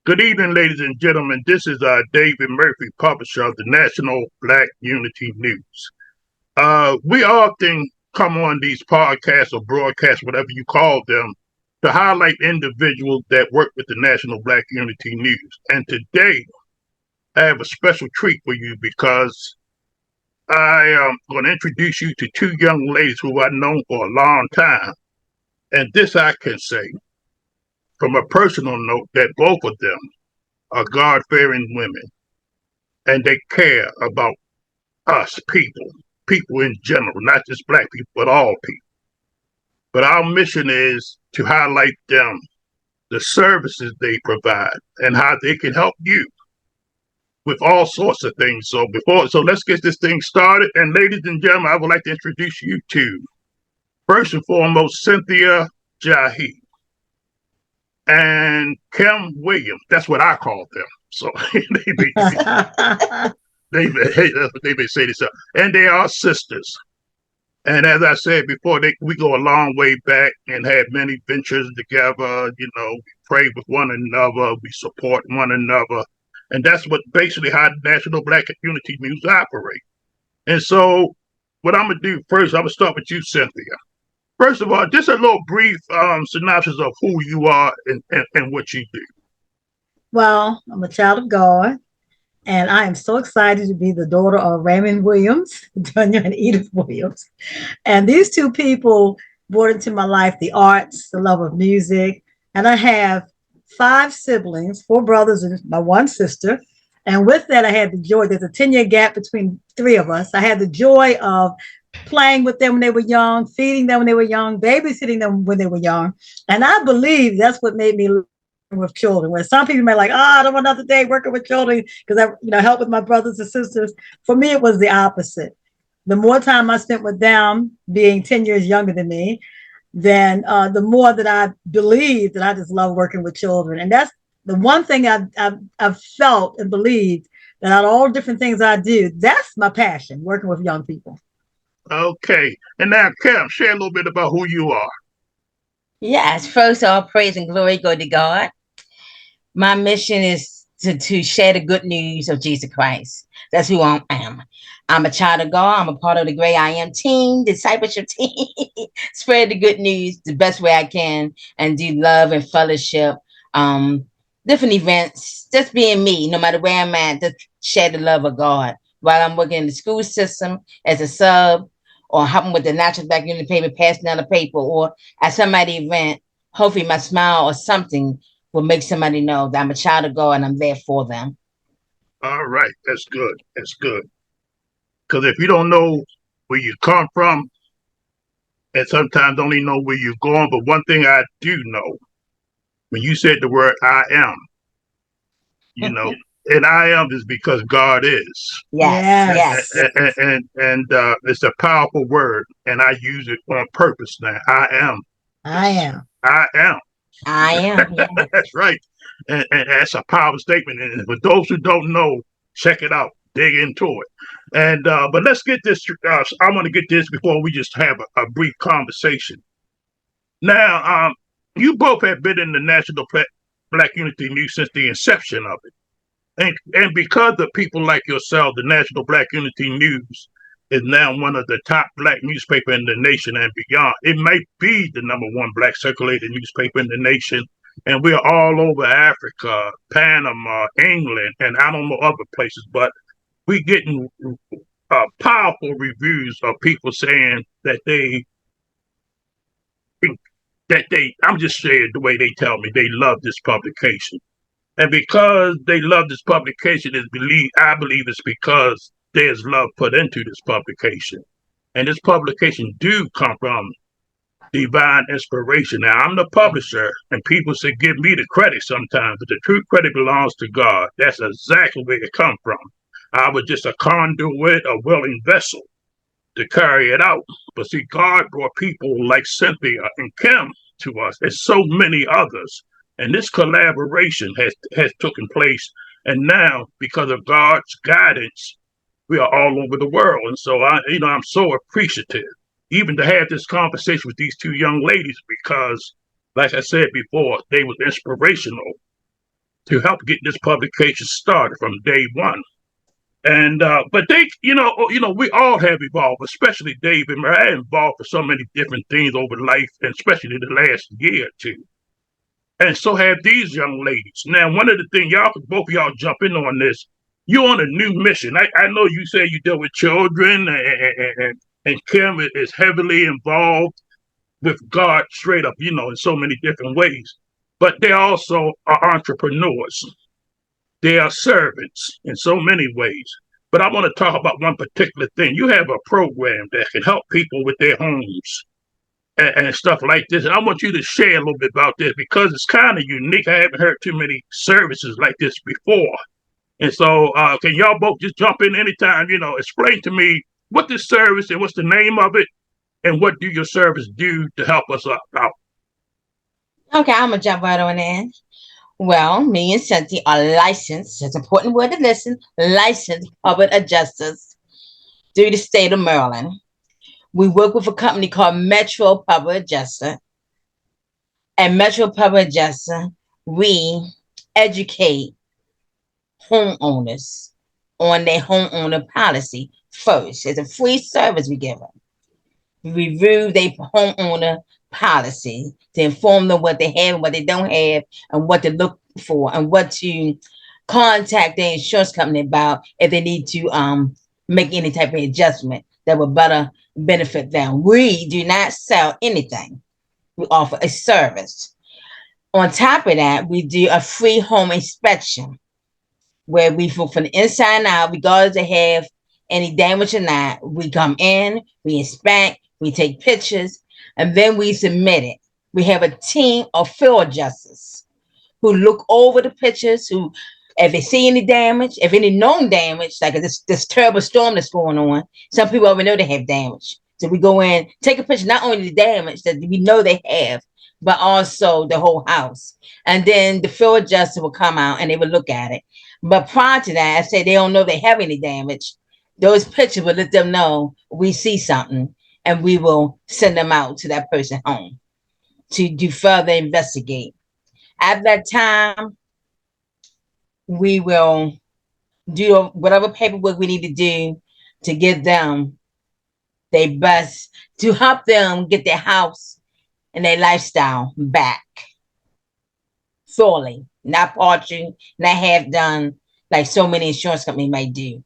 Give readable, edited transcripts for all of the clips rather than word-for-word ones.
Good evening, ladies and gentlemen. This is David Murphy, publisher of the National Black Unity News. We often come on these podcasts or broadcasts, whatever you call them, to highlight individuals that work with the National Black Unity News. And today, I have a special treat for you because I am going to introduce you to two young ladies who I've known for a long time. And this I can say from a personal note that both of them are God fearing women and they care about us people in general, not just black people, but all people. But our mission is to highlight them, the services they provide, and how they can help you with all sorts of things. So let's get this thing started. And ladies and gentlemen, I would like to introduce you to first and foremost Cynthia Jahi and Kim Williams. That's what I call them. So they may say this, and they are sisters. And as I said before, we go a long way back and had many ventures together. We pray with one another, we support one another. And that's what basically how the National Black Unity News operate. And so what I'm going to do first, I'm going to start with you, Cynthia. First of all, just a little brief synopsis of who you are and what you do. Well, I'm a child of God, and I am so excited to be the daughter of Raymond Williams, Dunya and Edith Williams. And these two people brought into my life the arts, the love of music. And I have five siblings, four brothers and my one sister. And with that, I had the joy, there's a 10-year gap between three of us. I had the joy of playing with them when they were young, feeding them when they were young, babysitting them when they were young. And I believe that's what made me with children. Where some people may like, I don't want another day working with children because I help with my brothers and sisters. For me, it was the opposite. The more time I spent with them, being 10 years younger than me, then the more that I believed that I just love working with children. And that's the one thing I've felt and believed that out of all different things I do, that's my passion, working with young people. Okay. And now, Kim, share a little bit about who you are. Yes, first all praise and glory go to God. My mission is to share the good news of Jesus Christ. That's who I am. I'm a child of God. I'm a part of the great I am team, discipleship team. Spread the good news the best way I can and do love and fellowship. Different events, just being me, no matter where I'm at, just share the love of God. While I'm working in the school system as a sub or helping with the National Black Unity paper, passing down the paper, or at somebody's event, hopefully my smile or something will make somebody know that I'm a child of God and I'm there for them. All right. That's good. That's good. Because if you don't know where you come from, and sometimes don't even know where you're going, but one thing I do know, when you said the word I am, and I am is because God is. Yes, yes. And it's a powerful word, and I use it on purpose now. I am. I am. I am. I am. Yes. That's right. And that's a powerful statement. And for those who don't know, check it out, dig into it. And but let's get this. I want to get this before we just have a brief conversation. Now, you both have been in the National Black Unity News since the inception of it. And because of people like yourself, the National Black Unity News is now one of the top black newspaper in the nation and beyond. It might be the number one black circulated newspaper in the nation. And we're all over Africa, Panama, England, and I don't know other places, but we're getting powerful reviews of people saying I'm just saying the way they tell me, they love this publication. And because they love this publication, I believe it's because there's love put into this publication. And this publication do come from divine inspiration. Now, I'm the publisher, and people say give me the credit sometimes, but the true credit belongs to God. That's exactly where it come from. I was just a conduit, a willing vessel to carry it out. But see, God brought people like Cynthia and Kim to us, and so many others. And this collaboration has taken place. And now, because of God's guidance, we are all over the world. And so I'm so appreciative, even to have this conversation with these two young ladies, because, like I said before, they were inspirational to help get this publication started from day one. And but they, we all have evolved, especially David. I involved for so many different things over life, and especially the last year or two. And so have these young ladies. Now, one of the things y'all, both of y'all jump in on this. You're on a new mission. I know you say you deal with children, and Kim is heavily involved with God straight up, in so many different ways. But they also are entrepreneurs. They are servants in so many ways. But I want to talk about one particular thing. You have a program that can help people with their homes and stuff like this. And I want you to share a little bit about this because it's kind of unique. I haven't heard too many services like this before. And so, can y'all both just jump in anytime, explain to me what this service and what's the name of it and what do your service do to help us out? Okay, I'm going to jump right on in. Well, me and Cynthia are licensed, it's an important word to listen, licensed public adjusters through the state of Maryland. We work with a company called Metro Public Adjuster. At Metro Public Adjuster, we educate homeowners on their homeowner policy first. It's a free service we give them. We review their homeowner policy to inform them what they have and what they don't have and what to look for and what to contact their insurance company about if they need to make any type of adjustment that would better benefit them. We do not sell anything. We offer a service. On top of that, we do a free home inspection where we, from the inside and out, regardless of have any damage or not, we come in, we inspect, we take pictures, and then we submit it. We have a team of field adjusters who look over the pictures, who, if they see any damage, if any known damage, like this terrible storm that's going on, some people already know they have damage. So we go in, take a picture, not only the damage that we know they have, but also the whole house. And then the field adjuster will come out and they will look at it. But prior to that, I say they don't know they have any damage. Those pictures will let them know we see something, and we will send them out to that person's home to do further investigate. At that time, we will do whatever paperwork we need to do to get them their best, to help them get their house and their lifestyle back fully, not partially, not half done like so many insurance companies might do.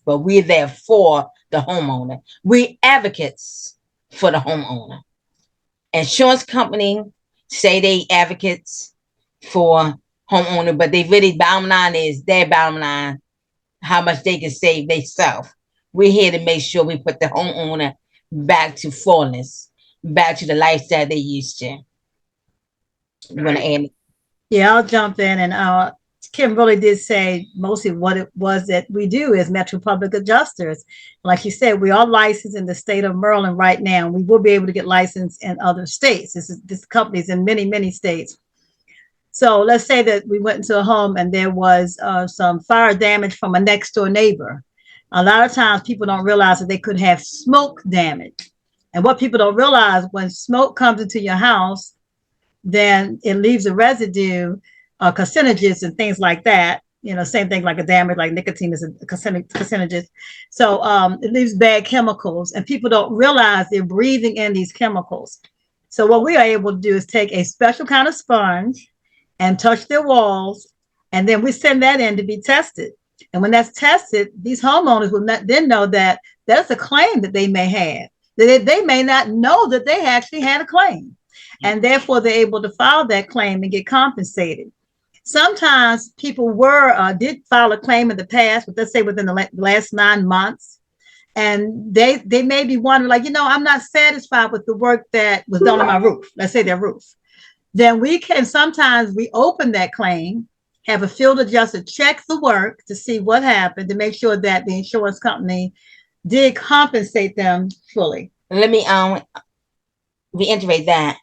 But we're there for the homeowner. We advocates for the homeowner. Insurance company say they advocates for homeowner, but they really bottom line is their bottom line, how much they can save themselves. We're here to make sure we put the homeowner back to fullness, back to the lifestyle they used to. You want to add? Yeah, I'll jump in. And Kim really did say mostly what it was that we do as Metro Public Adjusters. Like you said, we are licensed in the state of Maryland right now. We will be able to get licensed in other states. This company is in many, many states. So let's say that we went into a home and there was some fire damage from a next door neighbor. A lot of times people don't realize that they could have smoke damage. And what people don't realize, when smoke comes into your house, then it leaves a residue, carcinogens and things like that. Same thing like a damage, like nicotine is a carcinogen. So it leaves bad chemicals, and people don't realize they're breathing in these chemicals. So what we are able to do is take a special kind of sponge and touch their walls, and then we send that in to be tested. And when that's tested, these homeowners will then know that that's a claim that they may have. They may not know that they actually had a claim, and therefore they're able to file that claim and get compensated. Sometimes people did file a claim in the past, but let's say within the last 9 months, and they may be wondering, like, I'm not satisfied with the work that was done on my roof. Let's say their roof. Then we can sometimes reopen that claim, have a field adjuster check the work to see what happened, to make sure that the insurance company did compensate them fully. Let me reiterate that.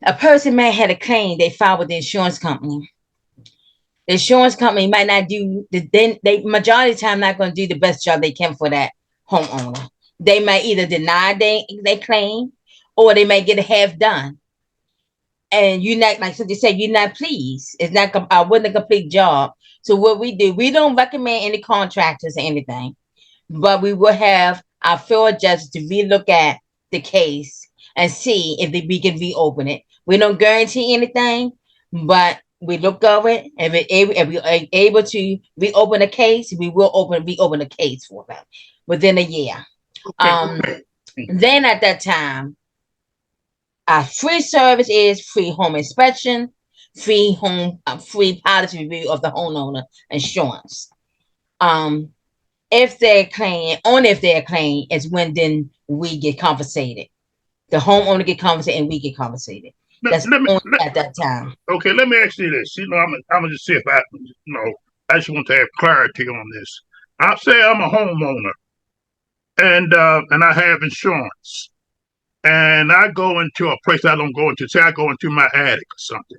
A person may have a claim they filed with the insurance company. The insurance company might not do they majority of the time not going to do the best job they can for that homeowner. They might either deny their claim, or they may get it half done. and you're not, like Cynthia said, you're not pleased. It's not, wasn't a complete job. So what we do, we don't recommend any contractors or anything, but we will have our field judges to relook at the case and see if we can reopen it. We don't guarantee anything, but we look over it. If we are able to reopen a case, we will reopen a case for them within a year. Okay. Then at that time, our free service is free home inspection, free policy review of the homeowner insurance. If they're claiming, only if they're claiming is when then we get compensated. The homeowner get compensated and we get compensated. That's only at that time. Okay, let me ask you this. I'm gonna just see if I just want to have clarity on this. I'll say I'm a homeowner, and I have insurance, and I go into a place I don't go into. Say I go into my attic or something,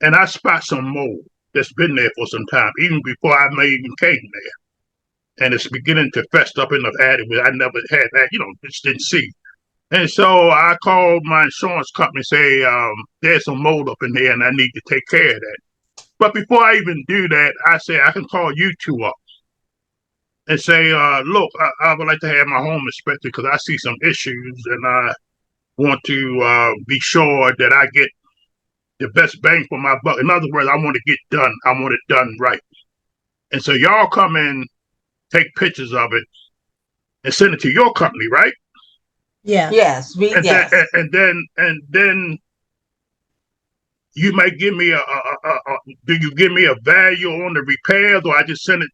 and I spot some mold that's been there for some time, even before I may even came there, and it's beginning to fest up in the attic. But I never had that, just didn't see. And so I called my insurance company, say there's some mold up in there, and I need to take care of that. But before I even do that, I say I can call you two up and say, look, I would like to have my home inspected because I see some issues, and I want to be sure that I get the best bang for my buck. In other words, I want to get done. I want it done right. And so y'all come in, take pictures of it, and send it to your company, right? Yeah. Yes. And then you might give me do you give me a value on the repairs, or I just send it?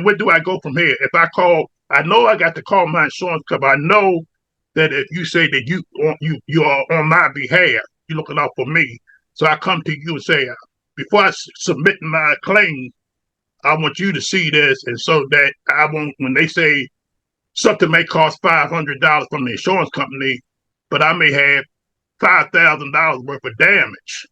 Where do I go from here? If I call, I know I got to call my insurance company. I know that if you say that you are on my behalf, you're looking out for me. So I come to you and say, before I submit my claim, I want you to see this, and so that I won't, when they say something may cost $500 from the insurance company, but I may have $5,000 worth of damage.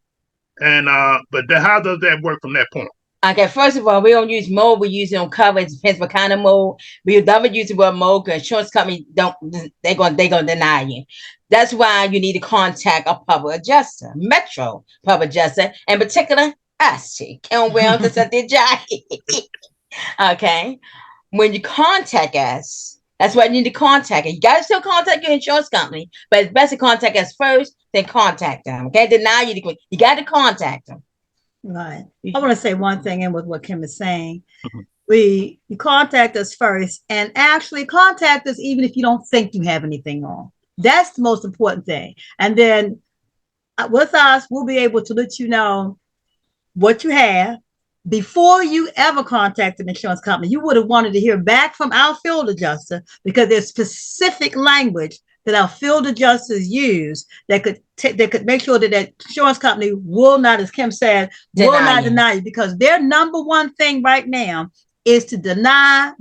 And but then how does that work from that point? Okay, first of all, we don't use mold. We use it on cover. It depends what kind of mold. We never use the word mold because insurance company they're gonna deny you. That's why you need to contact a public adjuster, Metro public adjuster, in particular us, Karen Williams and Cynthia Jahi. Okay, when you contact us, that's why you need to contact. You got to still contact your insurance company, but it's best to contact us first, then contact them. Okay, deny you. You got to contact them. Right. I want to say one thing in with what Kim is saying. You contact us first, and actually contact us even if you don't think you have anything wrong. That's the most important thing. And then with us, we'll be able to let you know what you have. Before you ever contact an insurance company, you would have wanted to hear back from our field adjuster, because there's specific language that our field adjusters use that could make sure that that insurance company will not, as Kim said, will not deny you, because their number one thing right now is to deny.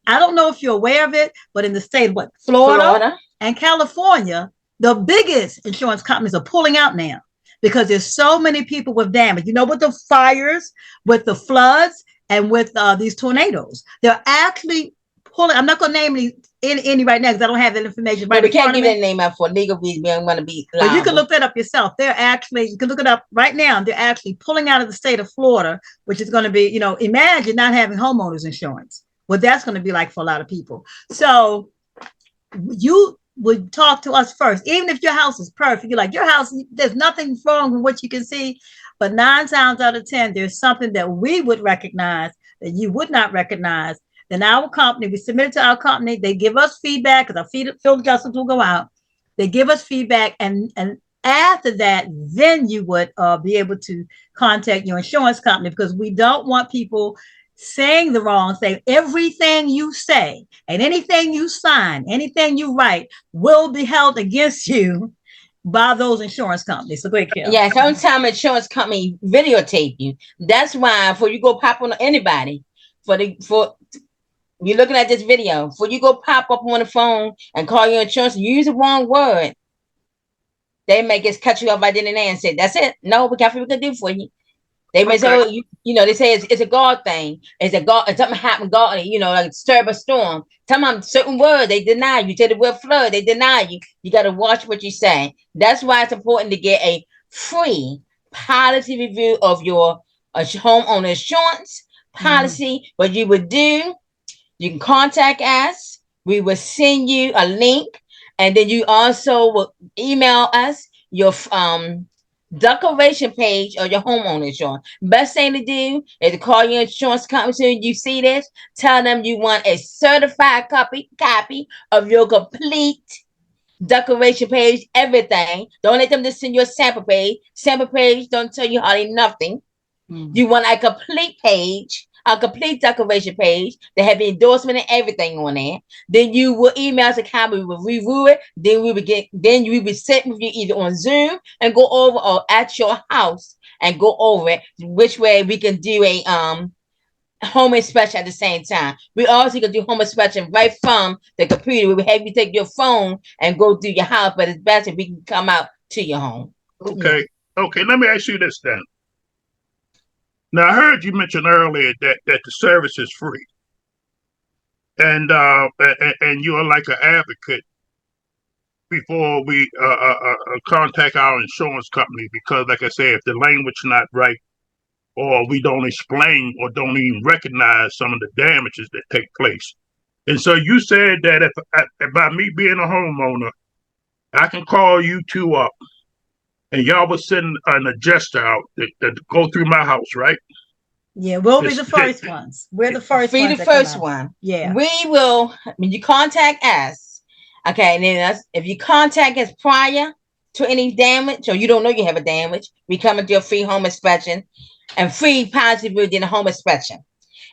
I don't know if you're aware of it, but in the state of Florida and California, the biggest insurance companies are pulling out now, because there's so many people with damage. With the fires, with the floods, and with these tornadoes, they're actually pulling. I'm not going to name any right now because I don't have that information. But we can't give that name out for legal reasons. We don't want to be liable. But you can look that up yourself. You can look it up right now. They're actually pulling out of the state of Florida, which is going to be, imagine not having homeowners insurance. What that's going to be like for a lot of people. So you would talk to us first, even if your house is perfect. You're like, your house, there's nothing wrong with what you can see, but 9 times out of 10, there's something that we would recognize that you would not recognize. Then our company, we submit it to our company. They give us feedback, because our field adjusters will go out. They give us feedback, and after that, then you would be able to contact your insurance company, because we don't want people saying the wrong thing. Everything you say and anything you sign, anything you write will be held against you by those insurance companies. So go ahead, Kim. Yeah, sometimes insurance company videotape you. That's why before you go pop on anybody, for you're looking at this video, before you go pop up on the phone and call your insurance, you use the wrong word, they may just cut you off right then and there and say, that's it. No, we got what we can do for you. They may say, Okay. oh, they say it's a God thing. It's a God. If something happened, God, like stir a storm. Tell them certain word, they deny you. Say the word flood, they deny you. You got to watch what you say. That's why it's important to get a free policy review of your homeowner insurance policy. What you would do, you can contact us. We will send you a link, and then you also will email us your declaration page of your homeowner insurance. Best thing to do is to call your insurance company when you see this. Tell them you want a certified copy of your complete declaration page, everything. Don't let them just send you a sample page. Sample page don't tell you hardly nothing. You want a complete page, a complete declaration page that have the endorsement and everything on there. Then you will email us a copy, we will review it. Then we will sit with you either on Zoom and go over or at your house and go over it. Which way we can do a home inspection at the same time. We also can do home inspection right from the computer. We will have you take your phone and go through your house, but it's best if we can come out to your home. Okay. Okay. Let me ask you this then. Now, I heard you mention earlier that the service is free, and you're like an advocate before we contact our insurance company because, like I said, if the language not right or we don't explain or don't even recognize some of the damages that take place. And so you said that if by me being a homeowner, I can call you two up and y'all will send an adjuster out that go through my house, right? Yeah, we'll be the first ones. We're the first Be ones the that come first out. one. Yeah. We will, when you contact us, okay, and then if you contact us prior to any damage or you don't know you have a damage, we come and do a free home inspection and free positive review in a home inspection.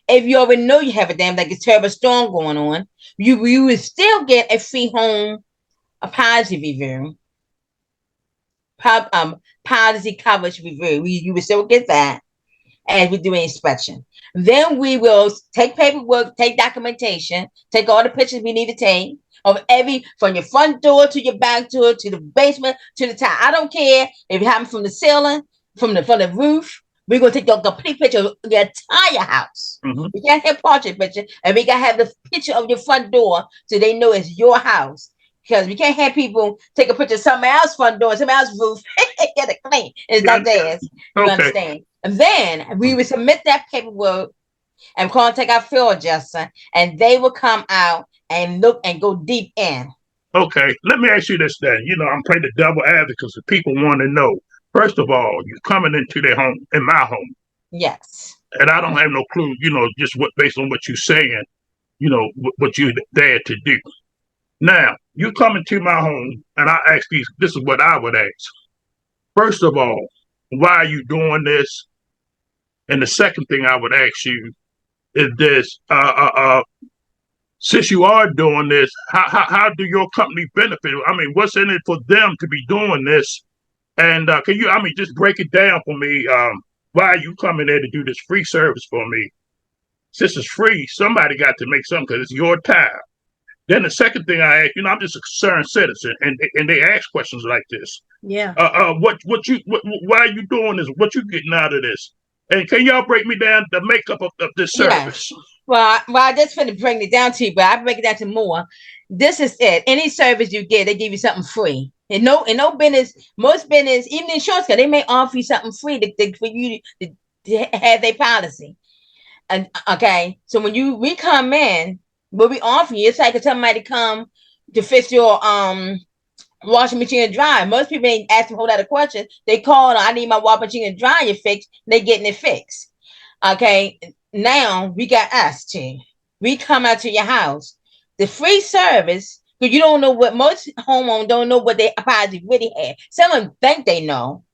If you already know you have a damage, like a terrible storm going on, you will still get a free a positive review, policy coverage review. You will still get that as we do an inspection. Then we will take paperwork, take documentation, take all the pictures we need to take of from your front door to your back door to the basement to the top. I don't care if it happens from the ceiling, from the roof. We're gonna take a complete picture of the entire house. Mm-hmm. We can't have portrait picture, and we gotta have the picture of your front door so they know it's your house. Because we can't have people take a picture of somebody else's front door, somebody else's roof, get it clean. It's Yeah. not theirs. You Okay. understand? And then we will submit that paperwork and contact our field adjuster, and they will come out and look and go deep in. Okay. Let me ask you this then. I'm playing the double advocate because people want to know. First of all, you're coming into their home, in my home, Yes. and I don't have no clue. Just based on what you're saying. What you're there to do. Now, you come into my home, and I ask these. This is what I would ask. First of all, why are you doing this? And the second thing I would ask you is this: since you are doing this, how do your company benefit? I mean, what's in it for them to be doing this? And can you, just break it down for me? Why are you coming there to do this free service for me? Since it's free, somebody got to make something because it's your time. Then the second thing I ask, I'm just a concerned citizen, and they ask questions like this. Yeah. Why are you doing this? What you getting out of this? And can y'all break me down the makeup of this service? Yes. Well, I just finna bring it down to you, but I break it down to more. This is it. Any service you get, they give you something free. And no business, most business, even the insurance company, they may offer you something free for you to have their policy. And okay, so when we come in, what we offer you, it's like if somebody come to fix your washing machine and dryer. Most people ain't asking a whole lot of questions. They call, I need my washing machine and dryer fixed. They getting it fixed. Okay, now we got us too. We come out to your house. The free service, because you don't know what most homeowners don't know what they policy really have. Some of them think they know,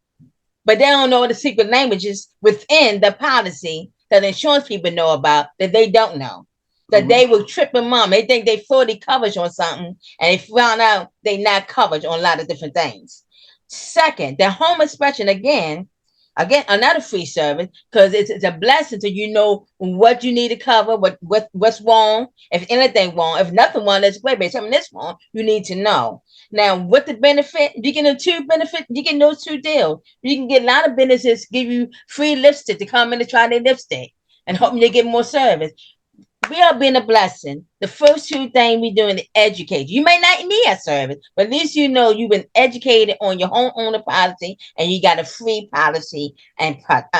but they don't know the secret languages within the policy that insurance people know about that they don't know. That they will trip them up. They think they fully covered on something, and they found out they not covered on a lot of different things. Second, the home inspection again, another free service because it's a blessing so you know what you need to cover, what's wrong, if anything wrong, if nothing wrong, let's play, but something that's wrong, you need to know. Now, what the benefit? You get those two benefits. You get those two deals. You can get a lot of businesses give you free lipstick to come in and try their lipstick and hoping they get more service. We are being a blessing. The first two things we doing is educate. You may not need a service, but at least you know you've been educated on your homeowner policy and you got a free policy and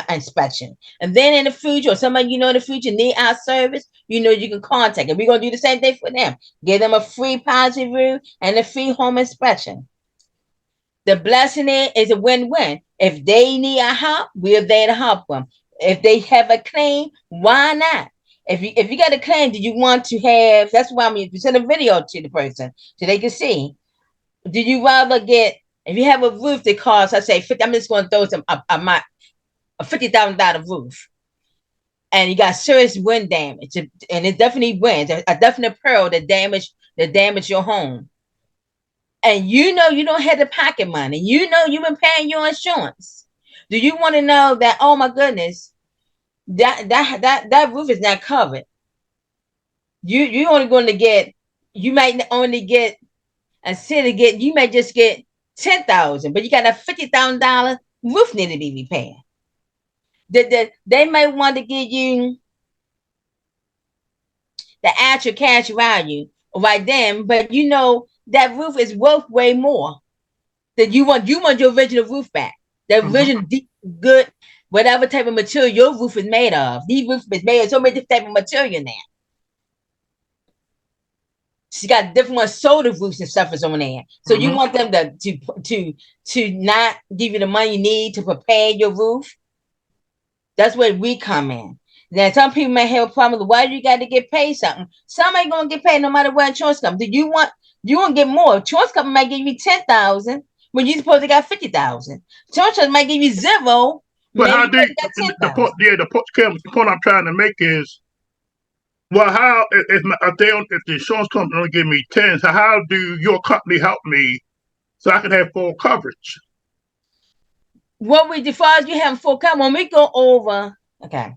inspection. And then in the future, or somebody you know in the future need our service, you know you can contact them. We're gonna do the same thing for them. Give them a free policy review and a free home inspection. The blessing is a win-win. If they need a help, we're there to help them. If they have a claim, why not? If you got a claim, do you want to have? That's why I'm you send a video to the person so they can see. Do you rather get if you have a roof that costs, I say 50? I'm just going to throw some a $50,000 roof, and you got serious wind damage, and it definitely wins a definite peril that damage your home, and you know you don't have the pocket money. You know you've been paying your insurance. Do you want to know that? Oh my goodness, that roof is not covered. You only going to get you might only get instead of get you may just get 10,000, but you got a $50,000 roof need to be repaired. They might want to give you the actual cash value right then, but you know that roof is worth way more. That you want your original roof back. The original deep, good whatever type of material your roof is made of. These roof is made of so many different type of material now. She got different ones, soda roofs and stuff is on there. So you want them to not give you the money you need to prepare your roof. That's where we come in. Now some people may have a problem with why you got to get paid something. Some ain't gonna get paid no matter what insurance company. Do you want to get more? Insurance company might give you 10,000 when you supposed to got 50,000. Insurance company might give you zero. But how do the point I'm trying to make is, well, how if the insurance company only give me 10, so how do your company help me so I can have full coverage? What we define you have full coverage when we go over. Okay.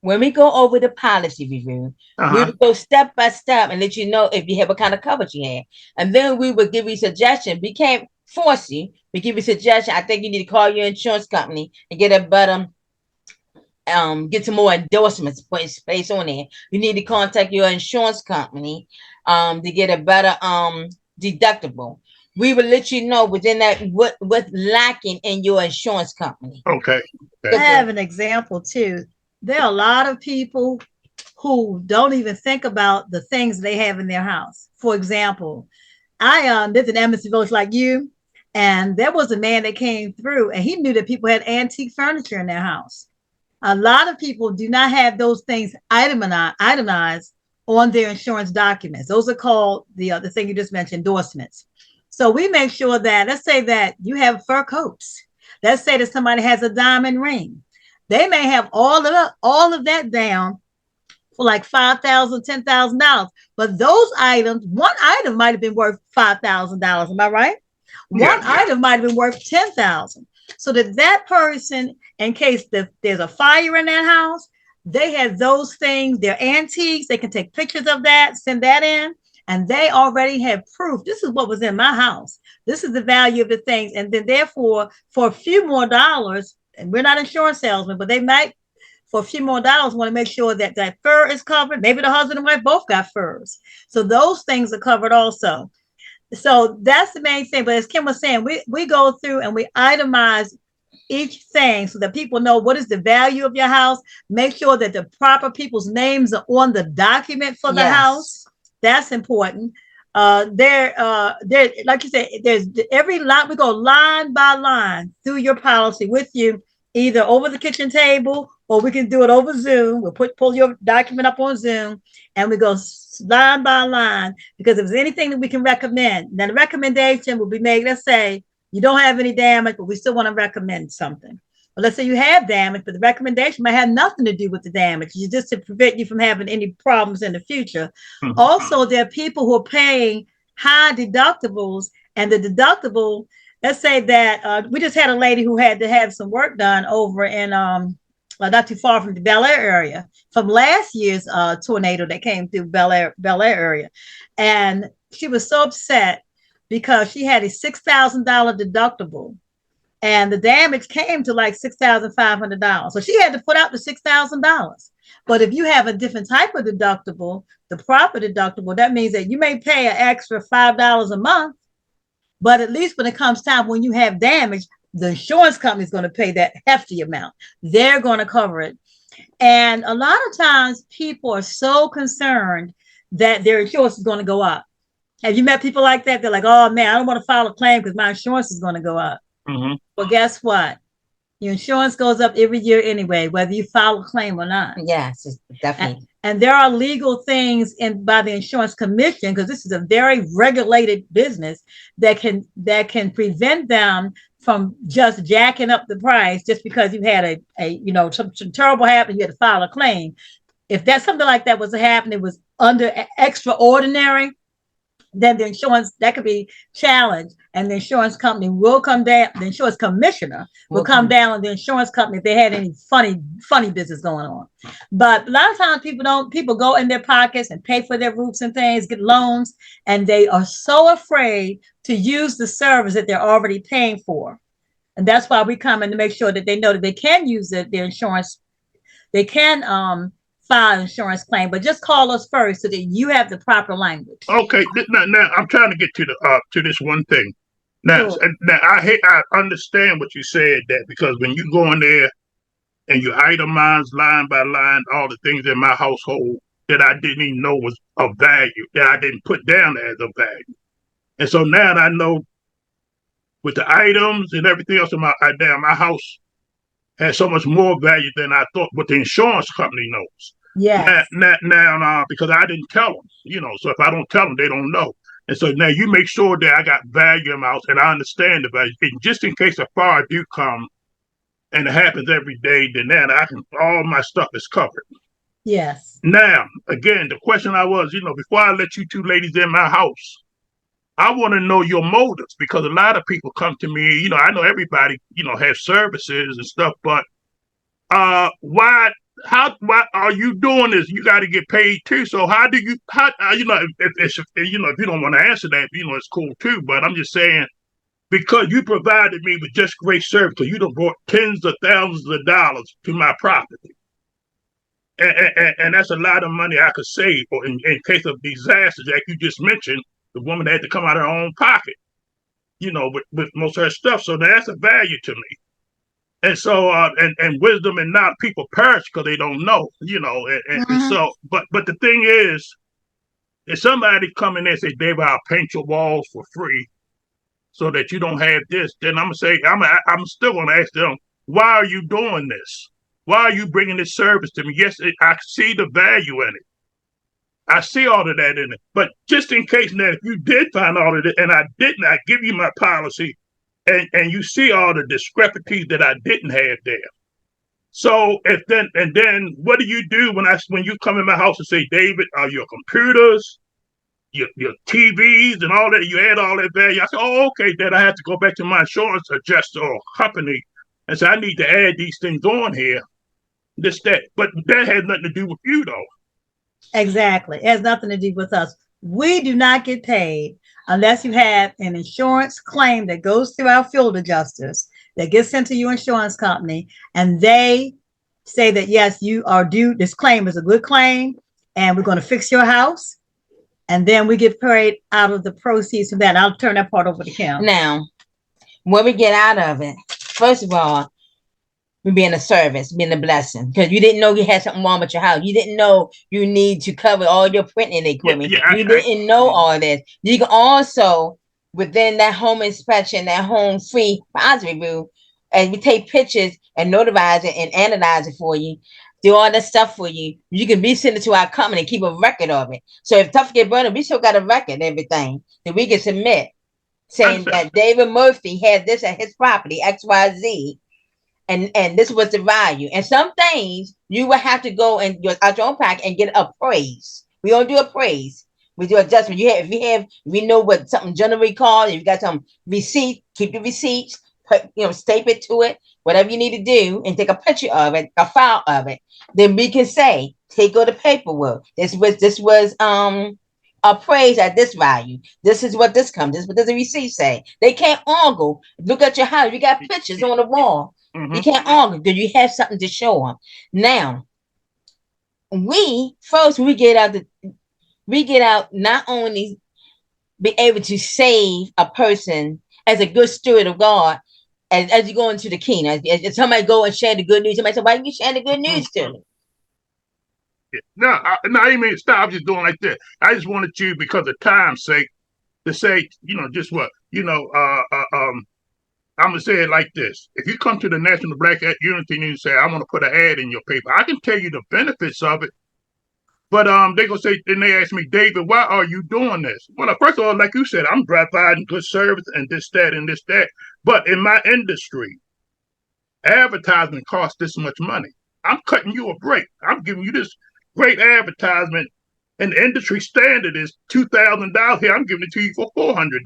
When we go over the policy review, we will go step by step and let you know if you have what kind of coverage you have. And then we will give you suggestions. We can't force you. We give you suggestions. I think you need to call your insurance company and get a better, get some more endorsements placed on there. You need to contact your insurance company to get a better deductible. We will let you know within that what's lacking in your insurance company. Okay. I have an example too. There are a lot of people who don't even think about the things they have in their house. For example, I lived in Emerson Village like you, and there was a man that came through and he knew that people had antique furniture in their house. A lot of people do not have those things itemized on their insurance documents. Those are called the thing you just mentioned, endorsements. So we make sure that, let's say that you have fur coats. Let's say that somebody has a diamond ring. They may have all of that down for like $5,000, $10,000. But those items, one item might have been worth $5,000. Am I right? One item might have been worth $10,000. So that person, in case there's a fire in that house, they have those things. They're antiques. They can take pictures of that, send that in, and they already have proof. This is what was in my house. This is the value of the things. And then therefore, for a few more dollars, and we're not insurance salesmen, but they might, for a few more dollars, want to make sure that that fur is covered. Maybe the husband and wife both got furs. So those things are covered also. So that's the main thing. But as Kim was saying, we go through and we itemize each thing so that people know what is the value of your house. Make sure that the proper people's names are on the document for the house. That's important. There, like you said, there's every line. We go line by line through your policy with you, either over the kitchen table or we can do it over Zoom. We'll pull your document up on Zoom and we go line by line, because if there's anything that we can recommend, then the recommendation will be made. Let's say you don't have any damage, but we still want to recommend something. But let's say you have damage, but the recommendation might have nothing to do with the damage. It's just to prevent you from having any problems in the future. Also, there are people who are paying high deductibles, and the deductible, let's say that we just had a lady who had to have some work done over in not too far from the Bel Air area from last year's tornado that came through Bel Air area. And she was so upset because she had a $6,000 deductible, and the damage came to like $6,500. So she had to put out the $6,000. But if you have a different type of deductible, the proper deductible, that means that you may pay an extra $5 a month, but at least when it comes time when you have damage, the insurance company is going to pay that hefty amount. They're going to cover it. And a lot of times people are so concerned that their insurance is going to go up. Have you met people like that? They're like, oh man, I don't want to file a claim because my insurance is going to go up. Mm-hmm. Well, guess what? Your insurance goes up every year anyway, whether you file a claim or not. Yes, definitely. And there are legal things by the insurance commission, because this is a very regulated business, that can prevent them from just jacking up the price just because you had something terrible happen, you had to file a claim. If that's something like that was happening, it was under extraordinary, then the insurance, that could be challenged, and the insurance company will come down. The insurance commissioner will come down on the insurance company if they had any funny business going on. But a lot of times people go in their pockets and pay for their roofs and things, get loans, and they are so afraid to use the service that they're already paying for. And that's why we come in to make sure that they know that they can use their insurance. They can file an insurance claim, but just call us first so that you have the proper language. Okay, now I'm trying to get to this one thing. Now, Sure. now I understand what you said, that because when you go in there and you itemize line by line all the things in my household that I didn't even know was of value, that I didn't put down as of value, and so now I know with the items and everything else in my house has so much more value than I thought. What the insurance company knows. Yes. Now, because I didn't tell them, so if I don't tell them, they don't know. And so now you make sure that I got value in my house and I understand the value. And just in case a fire do come and it happens every day, then now all my stuff is covered. Yes. Now, again, the question before I let you two ladies in my house, I want to know your motives, because a lot of people come to me, I know everybody, has services and stuff, but why are you doing this? You got to get paid too. So if you don't want to answer that, it's cool too. But I'm just saying, because you provided me with just great service, because you done brought tens of thousands of dollars to my property. And that's a lot of money I could save, or in case of disasters, like you just mentioned, the woman had to come out of her own pocket, with most of her stuff. So that's a value to me. And so, and wisdom and not people perish because they don't know, and so, but the thing is, if somebody come in there and say, David, I'll paint your walls for free so that you don't have this, then I'm gonna say, I'm still gonna ask them, why are you doing this? Why are you bringing this service to me? Yes, I see the value in it. I see all of that in it. But just in case now, if you did find all of it and I didn't, I give you my policy, and you see all the discrepancies that I didn't have there. So then what do you do when you come in my house and say, David, are your computers, your TVs and all that, you add all that value? I say, oh, okay, then I have to go back to my insurance adjuster or company and say, I need to add these things on here, this, that. But that has nothing to do with you, though. Exactly. It has nothing to do with us. We do not get paid unless you have an insurance claim that goes through our field adjusters, that gets sent to your insurance company, and they say that, yes, you are due. This claim is a good claim, and we're going to fix your house. And then we get paid out of the proceeds from that. I'll turn that part over to Kim. Now, when we get out of it, first of all, we being a service, being a blessing, because you didn't know you had something wrong with your house. You didn't know you need to cover all your printing equipment. You didn't know all this. You can also, within that home inspection, that home free positive review, and we take pictures and notarize it and analyze it for you, do all that stuff for you. You can resend it to our company, keep a record of it. So if stuff get burned, we still got a record and everything that we can submit, saying that David Murphy had this at his property, XYZ. And this was the value. And some things you will have to go and out your own pack and get appraised. We don't do appraise. We do adjustment. We know what something generally called. If you got some receipt, keep the receipts, staple it to it, whatever you need to do, and take a picture of it, a file of it. Then we can say, take all the paperwork. This was appraised at this value. This is what this comes. This is what does the receipt say. They can't argue. Look at your house. You got pictures on the wall. You can't argue because you have something to show them. Now, we get out not only be able to save a person as a good steward of God as you go into the kingdom. As somebody go and share the good news, somebody say, why are you sharing the good news to them? No, I didn't mean to stop. I'm just doing like that. I just wanted you, because of time's sake, to say, just what, I'm going to say it like this. If you come to the National Black Unity and you say, I want to put an ad in your paper, I can tell you the benefits of it. But they're going to say, then they ask me, David, why are you doing this? Well, first of all, like you said, I'm providing good service and this, that, and this, that. But in my industry, advertisement costs this much money. I'm cutting you a break. I'm giving you this great advertisement, and the industry standard is $2,000. Here, I'm giving it to you for $400.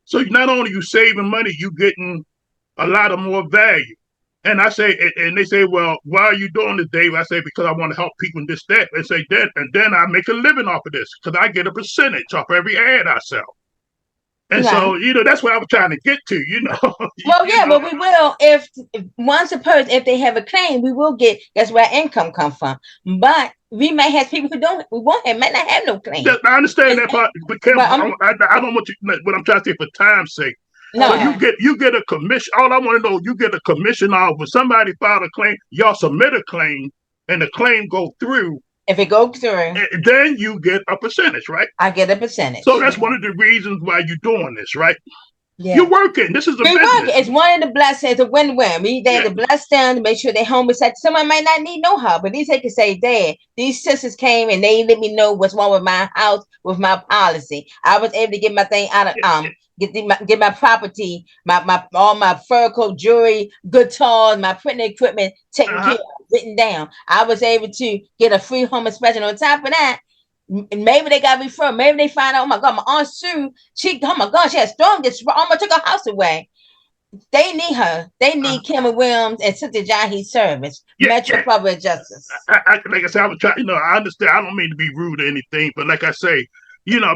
So not only you saving money, you getting a lot of more value. And I say, and they say, well, why are you doing this, Dave? I say, because I want to help people in this, that. They say, and then I make a living off of this because I get a percentage off every ad I sell. And so, that's what I was trying to get to, Well, yeah, but we will, if once a person, if they have a claim, we will get, that's where income comes from. But we may have people who might not have no claim. I understand that part, but Kim, I don't want you, what I'm trying to say for time's sake. No. So you get a commission. All I want to know, you get a commission off when somebody filed a claim, y'all submit a claim, and the claim go through. If it goes through, then you get a percentage, right? I get a percentage. So that's one of the reasons why you're doing this, right? Yeah. You're working. This is a business. Working. It's one of the blessings. It's a win-win. They have to bless them to make sure their home is set. Someone might not need no help, but these they can say, Dad, these sisters came and they let me know what's wrong with my house, with my policy. I was able to get my thing out of get my property, my all my fur coat, jewelry, guitars, my printing equipment taken care of, written down. I was able to get a free home inspection. On top of that, maybe they got referred. Maybe they find out, oh my God, my Aunt Sue, she had storm this, almost took her house away. They need her. They need Kim Williams and Cynthia Jahi service. Metro Public Justice. Like I said, I was trying, I understand. I don't mean to be rude or anything, but like I say,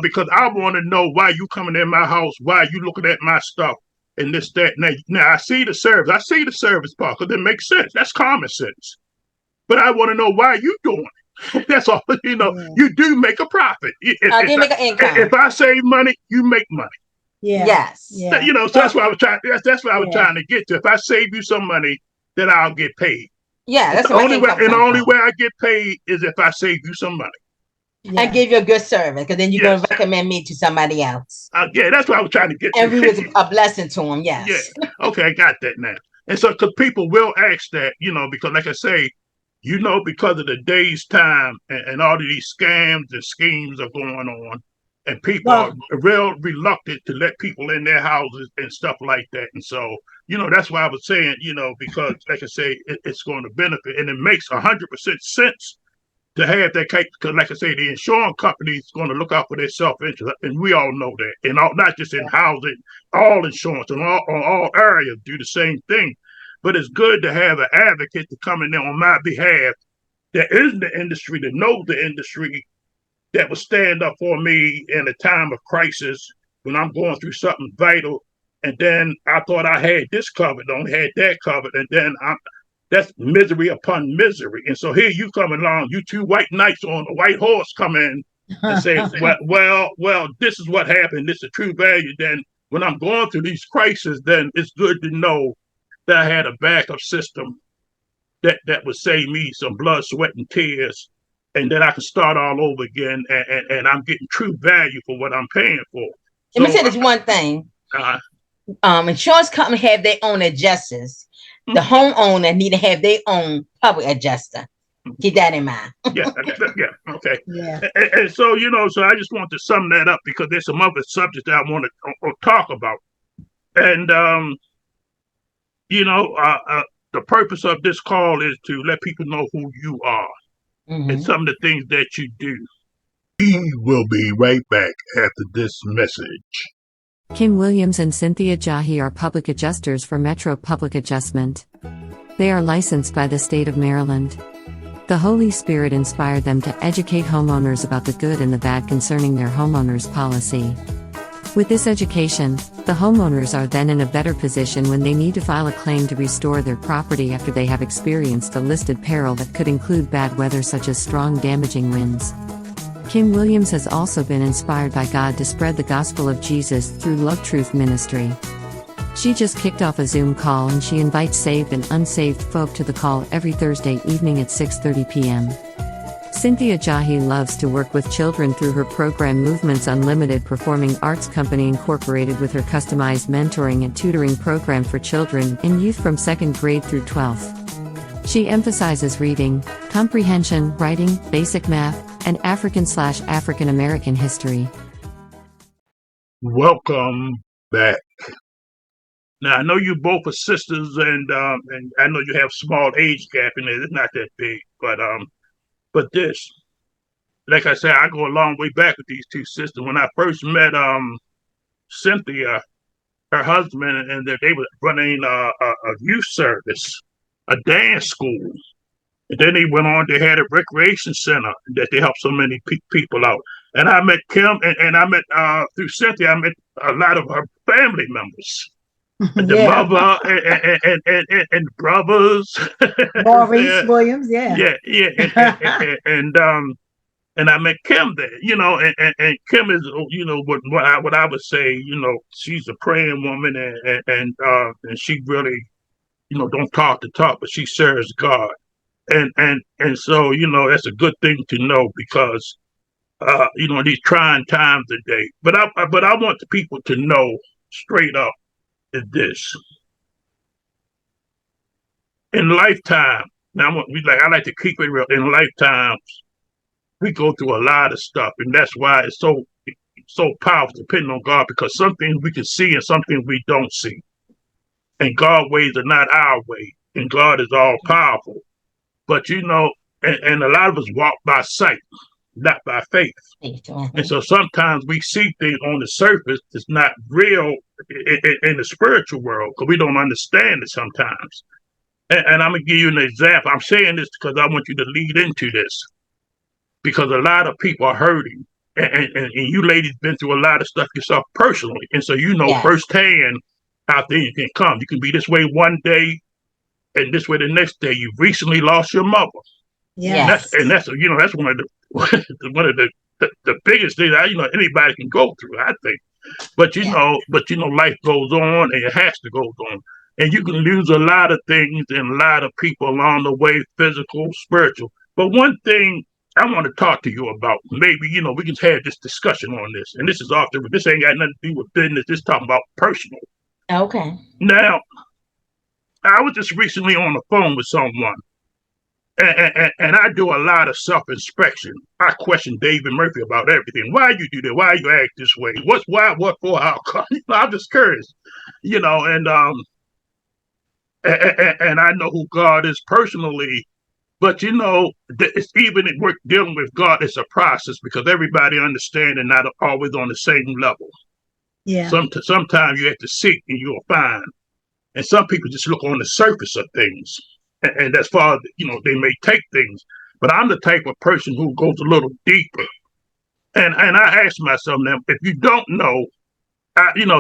because I want to know why you coming in my house, why you looking at my stuff and this, that. Now I see the service. I see the service part because it makes sense. That's common sense. But I want to know why you doing it. That's all. You do make a profit. I do make an income. If I save money, you make money. Yeah. Yes. Yeah. So that's what I was trying. That's what I was trying to get to. If I save you some money, then I'll get paid. Yeah, that's the only way. And the only way I get paid is if I save you some money. Yeah. And give you a good service, because then you're going to recommend me to somebody else. That's what I was trying to get to. And we was a blessing to them, yes. Yeah. Okay, I got that now. And so, because people will ask that, because like I say, because of the day's time and all of these scams and schemes are going on, and people are real reluctant to let people in their houses and stuff like that. And so, that's why I was saying, because like I say, it's going to benefit, and it makes 100% sense to have that case, because like I say, the insurance company is going to look out for their self-interest, and we all know that. And not just in housing, all insurance and all areas do the same thing. But it's good to have an advocate to come in there on my behalf that is in the industry, that knows the industry, that will stand up for me in a time of crisis when I'm going through something vital. And then I thought I had this covered, don't had that covered, and then that's misery upon misery. And so here you come along, you two white knights on a white horse come in and say, well, this is what happened. This is true value. Then when I'm going through these crises, then it's good to know that I had a backup system that would save me some blood, sweat, and tears, and then I can start all over again, and I'm getting true value for what I'm paying for. Let me say this one thing. Insurance companies have their own adjusters. The homeowner need to have their own public adjuster. Keep that in mind. Yeah, okay. Yeah. And so, so I just want to sum that up because there's some other subjects that I want to talk about. And, the purpose of this call is to let people know who you are and some of the things that you do. We will be right back after this message. Kim Williams and Cynthia Jahi are public adjusters for Metro Public Adjustment. They are licensed by the state of Maryland. The Holy Spirit inspired them to educate homeowners about the good and the bad concerning their homeowners policy. With this education, the homeowners are then in a better position when they need to file a claim to restore their property after they have experienced a listed peril that could include bad weather such as strong damaging winds. Kim Williams has also been inspired by God to spread the gospel of Jesus through Love Truth Ministry. She just kicked off a Zoom call and she invites saved and unsaved folk to the call every Thursday evening at 6:30 p.m. Cynthia Jahi loves to work with children through her program Movements Unlimited Performing Arts Company Incorporated with her customized mentoring and tutoring program for children and youth from 2nd grade through 12th. She emphasizes reading, comprehension, writing, basic math, and African/African American history. Welcome back. Now I know you both are sisters, and I know you have small age gap in it. It's not that big, but this, like I said, I go a long way back with these two sisters. When I first met Cynthia, her husband, and they were running a youth service, a dance school. And then they went on, they had a recreation center that they helped so many people out. And I met Kim, and I met, through Cynthia, I met a lot of her family members. And the Yeah. mother and brothers. Maurice Williams, yeah. Yeah. And I met Kim there, and Kim is, what I would say, she's a praying woman, and she really, don't talk the talk, but she serves God. And so, that's a good thing to know because, these trying times today. But I want the people to know straight up is this. In lifetime, now I like to keep it real. In lifetimes, we go through a lot of stuff, and that's why it's so powerful depending on God, because some things we can see and some things we don't see. And God's ways are not our way, and God is all powerful. But and a lot of us walk by sight, not by faith. And so sometimes we see things on the surface that's not real in the spiritual world because we don't understand it sometimes. And I'm going to give you an example. I'm saying this because I want you to lead into this because a lot of people are hurting. And you ladies been through a lot of stuff yourself personally. And so firsthand how things can come. You can be this way one day and this way the next day. You've recently lost your mother. Yes. And that's one of the one of the biggest things anybody can go through, I think. But life goes on and it has to go on. And you can lose a lot of things and a lot of people along the way, physical, spiritual. But one thing I want to talk to you about, maybe, we can have this discussion on this. And this is this ain't got nothing to do with business. This talking about personal. Okay. Now, I was just recently on the phone with someone. And I do a lot of self-inspection. I question David Murphy about everything. Why you do that? Why you act this way? What for, how come? I'm just curious, and I know who God is personally, but it's even in work dealing with God, it's a process because everybody understands and not always on the same level. Yeah. Sometimes you have to seek and you'll find. And some people just look on the surface of things. And as far as, they may take things. But I'm the type of person who goes a little deeper. And I ask myself now, if you don't know,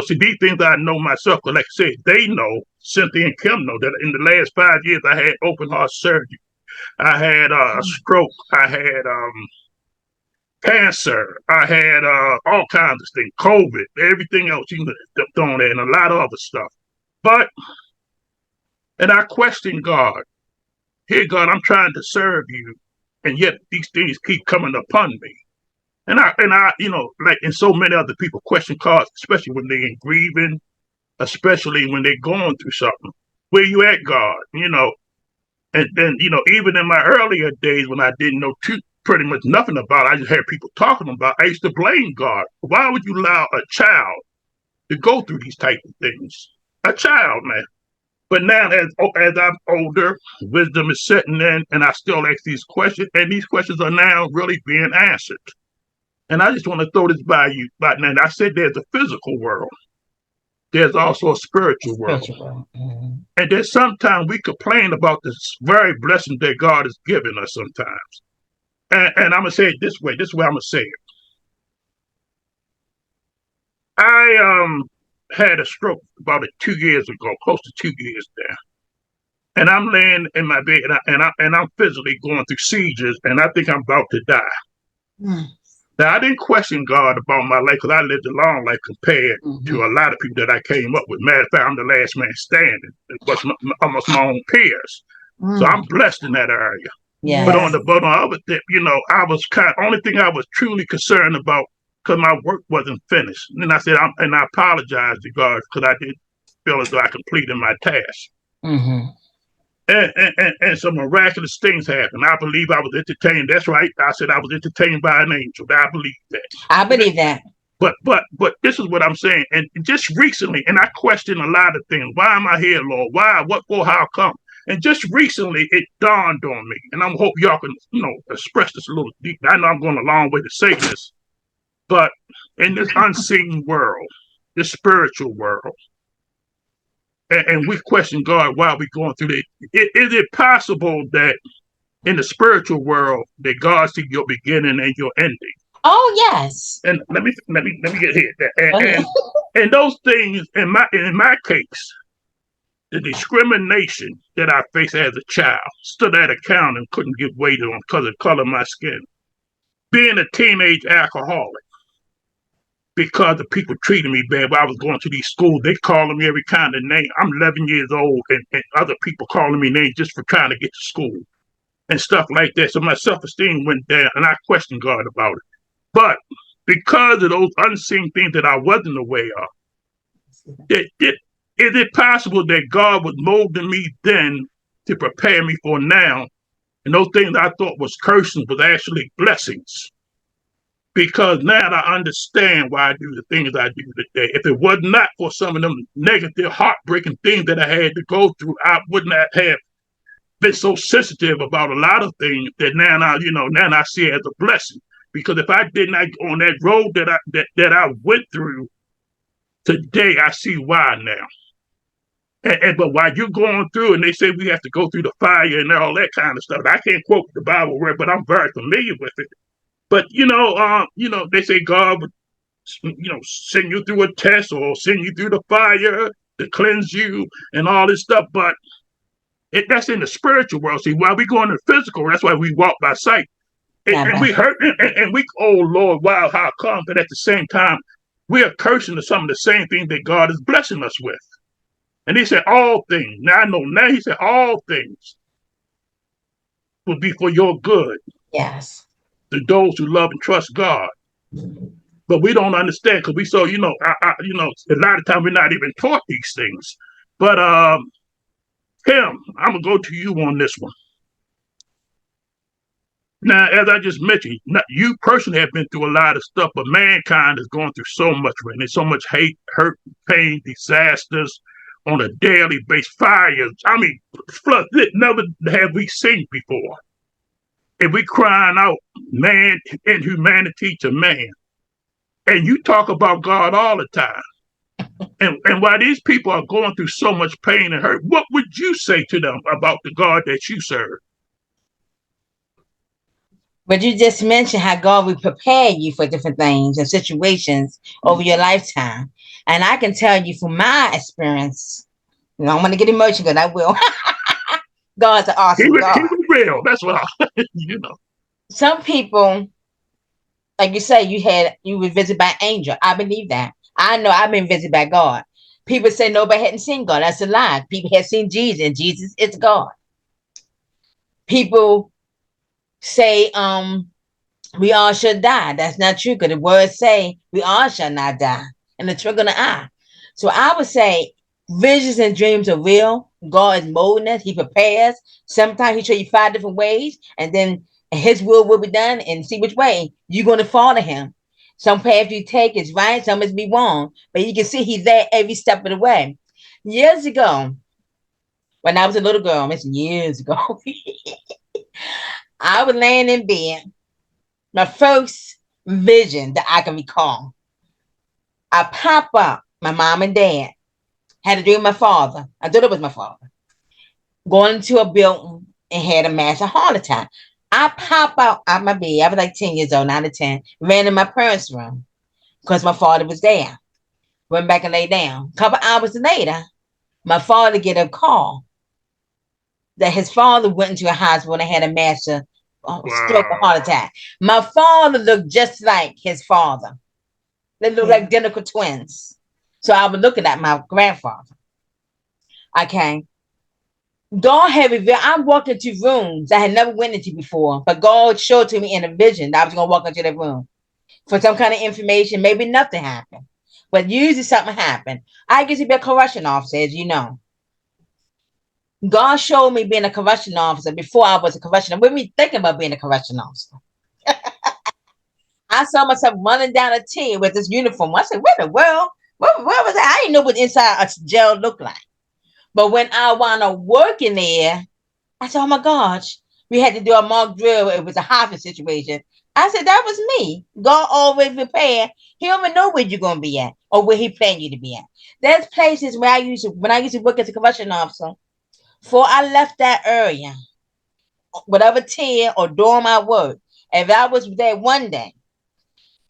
see, these things I know myself, because like I said, they know, Cynthia and Kim know that in the last 5 years, I had open heart surgery. I had a stroke. I had cancer. I had all kinds of things, COVID, everything else, thrown in, and a lot of other stuff. And I question God. Here, God, I'm trying to serve you, and yet these things keep coming upon me. And I, like in so many other people, question God, especially when they're in grieving, especially when they're going through something. Where you at, God? And then, even in my earlier days when I didn't know pretty much nothing about it, I just heard people talking about it, I used to blame God. Why would you allow a child to go through these type of things? A child, man. But now, as I'm older, wisdom is setting in, and I still ask these questions, and these questions are now really being answered. And I just want to throw this by you. But now, I said there's a physical world. there's also a spiritual world. Spiritual. Mm-hmm. And then sometimes we complain about this very blessing that God has given us sometimes. And I'm going to say it this way. This way I'm going to say it. I had a stroke about 2 years ago, close to 2 years now. And I'm laying in my bed and I'm physically going through seizures and I think I'm about to die. Mm. Now, I didn't question God about my life because I lived a long life compared Mm-hmm. to a lot of people that I came up with. Matter of fact, I'm the last man standing. It was almost my own peers. So I'm blessed in that area. Yes. But on the other tip, I was only thing I was truly concerned about because my work wasn't finished. And then I said, I apologized to God because I didn't feel as though I completed my task. Mm-hmm. And some miraculous things happened. I believe I was entertained. That's right. I said I was entertained by an angel. I believe that. I believe that. But this is what I'm saying. And just recently, and I question a lot of things. Why am I here, Lord? Why? What for? How come? And just recently, it dawned on me. And I hope y'all can, express this a little deep. I know I'm going a long way to say this. But in this unseen world, this spiritual world, and we question God while we're going through it. Is it possible that in the spiritual world that God sees your beginning and your ending? Oh yes. And let me get here. And those things in my case, the discrimination that I faced as a child stood at account and couldn't give weight on because of the color of my skin. Being a teenage alcoholic. Because the people treated me bad. When I was going to these schools, they calling me every kind of name. I'm 11 years old, and other people calling me names just for trying to get to school and stuff like that. So my self-esteem went down, and I questioned God about it. But because of those unseen things that I wasn't aware of, is it possible that God was molding me then to prepare me for now? And those things I thought was cursings was actually blessings. Because now I understand why I do the things I do today. If it was not for some of them negative, heartbreaking things that I had to go through, I would not have been so sensitive about a lot of things that now I see it as a blessing. Because if I did not go on that road that I went through today, I see why now. But while you're going through, and they say we have to go through the fire and all that kind of stuff, I can't quote the Bible word, but I'm very familiar with it. But they say God would, send you through a test or send you through the fire to cleanse you and all this stuff. But that's in the spiritual world. See, while we go in the physical, that's why we walk by sight. And we hurt, and we, oh Lord, wow, how come? But at the same time, we are cursing to some of the same things that God is blessing us with. And he said, all things. Now I know now he said, all things will be for your good. Yes. To those who love and trust God. But we don't understand because we so, a lot of times we're not even taught these things. But Kim, I'm going to go to you on this one. Now, as I just mentioned, you personally have been through a lot of stuff, but mankind is going through so much right now. So much hate, hurt, pain, disasters on a daily basis, fires. I mean, floods that never have we seen before. And we crying out, man, and humanity to man. And you talk about God all the time. And while these people are going through so much pain and hurt, what would you say to them about the God that you serve? But you just mentioned how God will prepare you for different things and situations over your lifetime. And I can tell you from my experience, I don't want to get emotional, but I will. God's an awesome God. He was real. That's what Some people, like you say, you were visited by an angel. I believe that. I know I've been visited by God. People say nobody hadn't seen God. That's a lie. People had seen Jesus, and Jesus is God. People say we all should die. That's not true, because the words say we all shall not die, and the trick of the eye. So I would say visions and dreams are real. God is molding us. He prepares. Sometimes he show you 5 different ways, and then his will be done, and see which way you're going to follow him. Some path you take is right, some is be wrong, but you can see he's there every step of the way. Years ago, when I was a little girl, I mentioned years ago, I was laying in bed. My first vision that I can recall, I pop up my mom and dad Had to do with my father. I thought it was my father. Going into a building and had a massive heart attack. I pop out my bed. I was like 10 years old, 9 or 10. Ran in my parents' room because my father was there. Went back and lay down. A couple hours later, my father get a call that his father went into a hospital and had a massive stroke or heart Wow. attack. My father looked just like his father. They looked like identical twins. So I was looking at my grandfather. Okay. God had revealed, I walked into rooms I had never went into before, but God showed to me in a vision that I was going to walk into that room for some kind of information. Maybe nothing happened, but usually something happened. I used to be a correction officer, as you know. God showed me being a correction officer before I was a correctional. With me thinking about being a correction officer, I saw myself running down a tier with this uniform. I said, "What in the world? Where was that?" I didn't know what inside a jail looked like. But when I wound up working there, I said, "Oh my gosh, we had to do a mock drill. It was a hostage situation." I said, "That was me. God always prepared. He don't even know where you're gonna be at or where He planned you to be at." There's places where when I used to work as a correction officer. Before I left that area, whatever tier or dorm I worked, if I was there one day,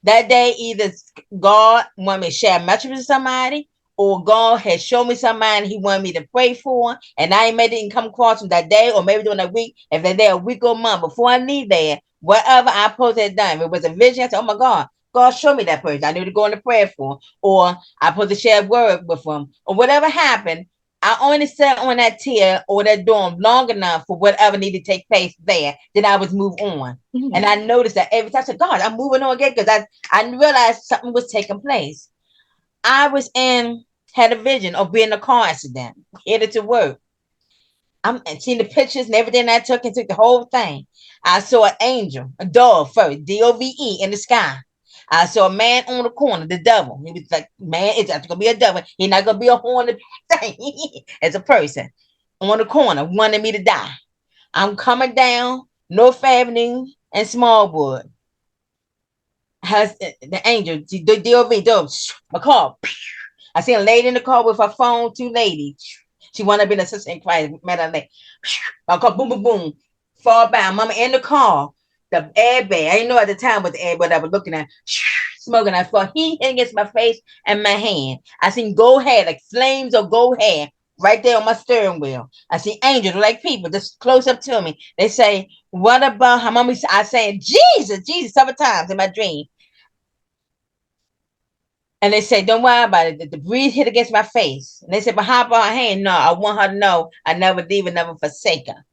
that day either God wanted me to share a message with somebody, or God had shown me somebody He wanted me to pray for, and I ain't didn't come across them that day, or maybe during that week. If they're there a week or a month before I leave there, whatever I supposed to have done, if it was a vision, I said, "Oh my God, show me that person. I need to go into prayer for," or I supposed to share a word with them, or whatever happened. I only sat on that tier or that dorm long enough for whatever needed to take place there. Then I was move on. Mm-hmm. And I noticed that every time I said, "God, I'm moving on again," because I realized something was taking place. I had a vision of being in a car accident, headed to work. I'm seeing the pictures and everything I took and took the whole thing. I saw an angel, a dove first, DOVE in the sky. I saw a man on the corner, the devil. He was like, "Man, it's gonna be a devil. He's not gonna be a horned thing as a person." On the corner, wanting me to die. I'm coming down North Avenue and Smallwood. Has the angel, the DOV, my car. I seen a lady in the car with her phone, two ladies. She wanted to be an assistant in Christ. Met her lady. My car, boom, boom, boom. Fall back. Mama in the car. The airbag. I didn't know at the time what the airbag I was looking at. Smoking. I saw heat against my face and my hand. I seen gold hair, like flames of gold hair, right there on my steering wheel. I see angels, like people, just close up to me. They say, "What about her?" Mommy, I saying, "Jesus, Jesus," several times in my dream. And they say, "Don't worry about it. The breeze hit against my face." And they said, "But how about her hand?" "No, I want her to know I never leave and never forsake her."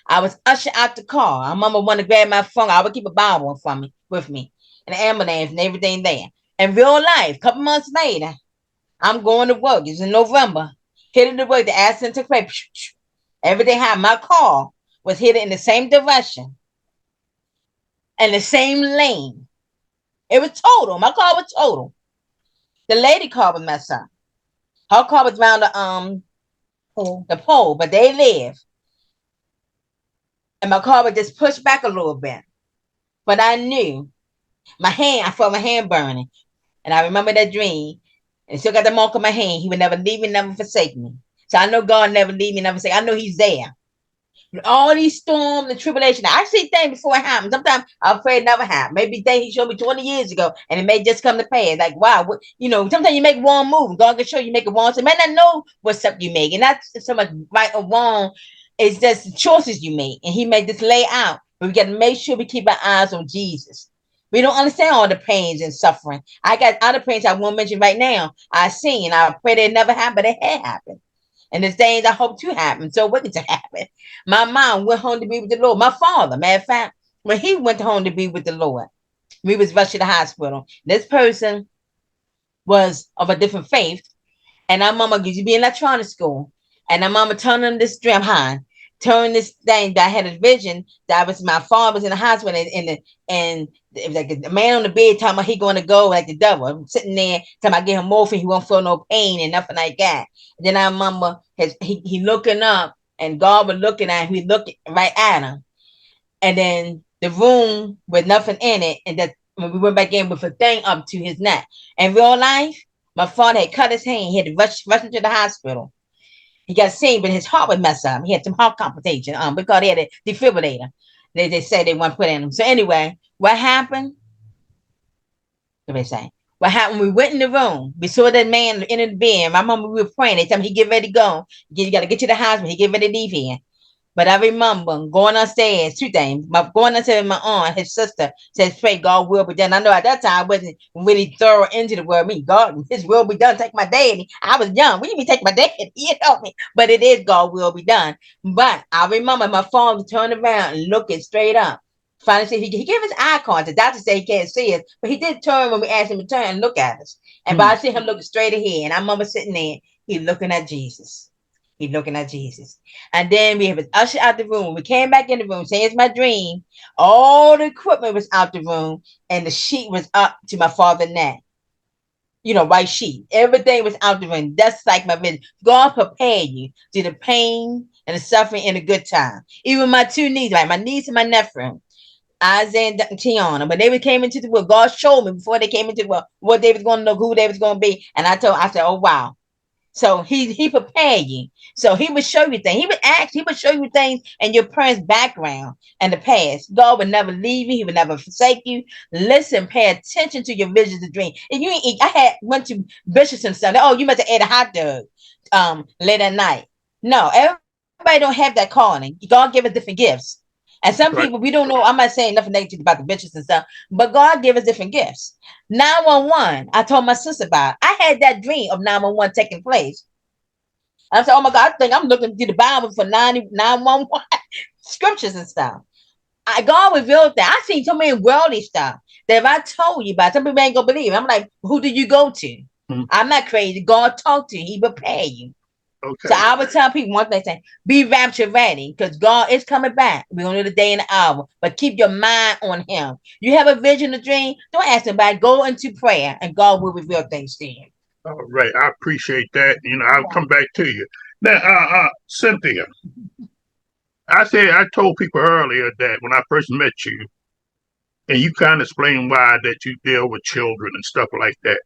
I was ushered out the car. My mama wanted to grab my phone. I would keep a Bible for me with me, and the ambulance and everything there. In real life, a couple months later, I'm going to work. It's in November. Headed to work. The accident took place. Everything happened. My car was headed in the same direction and the same lane. It was total. My car was total. The lady car was messed up. Her car was around the pole, but they live. And my car was just pushed back a little bit. But I knew I felt my hand burning. And I remember that dream. And still got the mark on my hand. He would never leave me, never forsake me. So I know God never leave me, never forsake. I know He's there. All these storms and tribulation. I see things before it happens. Sometimes I'm afraid it never happened. Maybe things He showed me 20 years ago, and it may just come to pass. Like, wow, sometimes you make one move. God can show you make a wrong. So you may not know what step you make. And not so much right or wrong. It's just the choices you make. And He may just lay out. But we got to make sure we keep our eyes on Jesus. We don't understand all the pains and suffering. I got other pains I won't mention right now. I seen. I pray they never happened, but it had happened. And there's things I hope to happen. So what to happen? My mom went home to be with the Lord. My father, matter of fact, when he went home to be with the Lord, we was rushed to the hospital. This person was of a different faith. And our mama used to be in electronic school. And our mama turned on this drum high, turned this thing that I had a vision that was my father was in the hospital and it was like the man on the bed talking about he going to go like the devil. I'm sitting there talking about get him morphine, he won't feel no pain and nothing like that. And then our mama he looking up and God was looking at him, he looked right at him. And then the room with nothing in it, and that when we went back in with a thing up to his neck. In real life, My father had cut his hand. He had to rush him to the hospital. He got seen, but his heart was messed up. He had some heart complications because he had a defibrillator. They said they want to put in him. So anyway, what happened? What they say? What happened? We went in the room. We saw that man in the bed. My mama, we were praying. They told me he get ready to go. You got to get to the hospital. He get ready to leave here. But I remember going upstairs, two things. Going upstairs with my aunt, his sister, says, pray God will be done. I know at that time I wasn't really thorough into the word. I mean, God, his will be done. Take my daddy. I was young. What do you mean take my daddy? You help me. But it is God will be done. But I remember my phone turned around and looking straight up. Finally, see, he gave us eye contact. The doctor said he can't see us, but he did turn when we asked him to turn and look at us. And but I see him looking straight ahead. And I remember sitting there, he looking at Jesus. He's looking at Jesus. And then we have ushered out the room. We came back in the room, saying it's my dream. All the equipment was out the room, and the sheet was up to my father's neck. White sheet. Everything was out the room. That's like my vision. God prepared you to the pain and the suffering in a good time. Even my two nieces, like my niece and my nephew, Isaiah and Tiana, when they came into the world, God showed me before they came into the world what they was going to know, who they was going to be. And I said, oh, wow. So he prepared you. So he would show you things. He would show you things in your parents' background and the past. God would never leave you. He would never forsake you. Listen, pay attention to your visions and dreams. If you ain't, went to bishops and stuff. Oh, you must have ate a hot dog late at night. No, everybody don't have that calling. God give us different gifts. And some people, we don't know. I'm not saying nothing negative about the bitches and stuff, but God gave us different gifts. 911, I told my sister about it. I had that dream of 911 taking place. I said, oh my God, I think I'm looking through the Bible for 911 scriptures and stuff. God revealed that. I seen so many worldly stuff that if I told you about it, some people ain't going to believe it. I'm like, who did you go to? Mm-hmm. I'm not crazy. God talked to you. He prepared you. Okay. So I would tell people one thing, saying, be rapture ready, because God is coming back. We don't know the day and the hour, but keep your mind on him. You have a vision, a dream, don't ask anybody. Go into prayer, and God will reveal things to you. All right. I appreciate that. I'll come back to you. Now, Cynthia, I told people earlier that when I first met you, and you kind of explained why that you deal with children and stuff like that.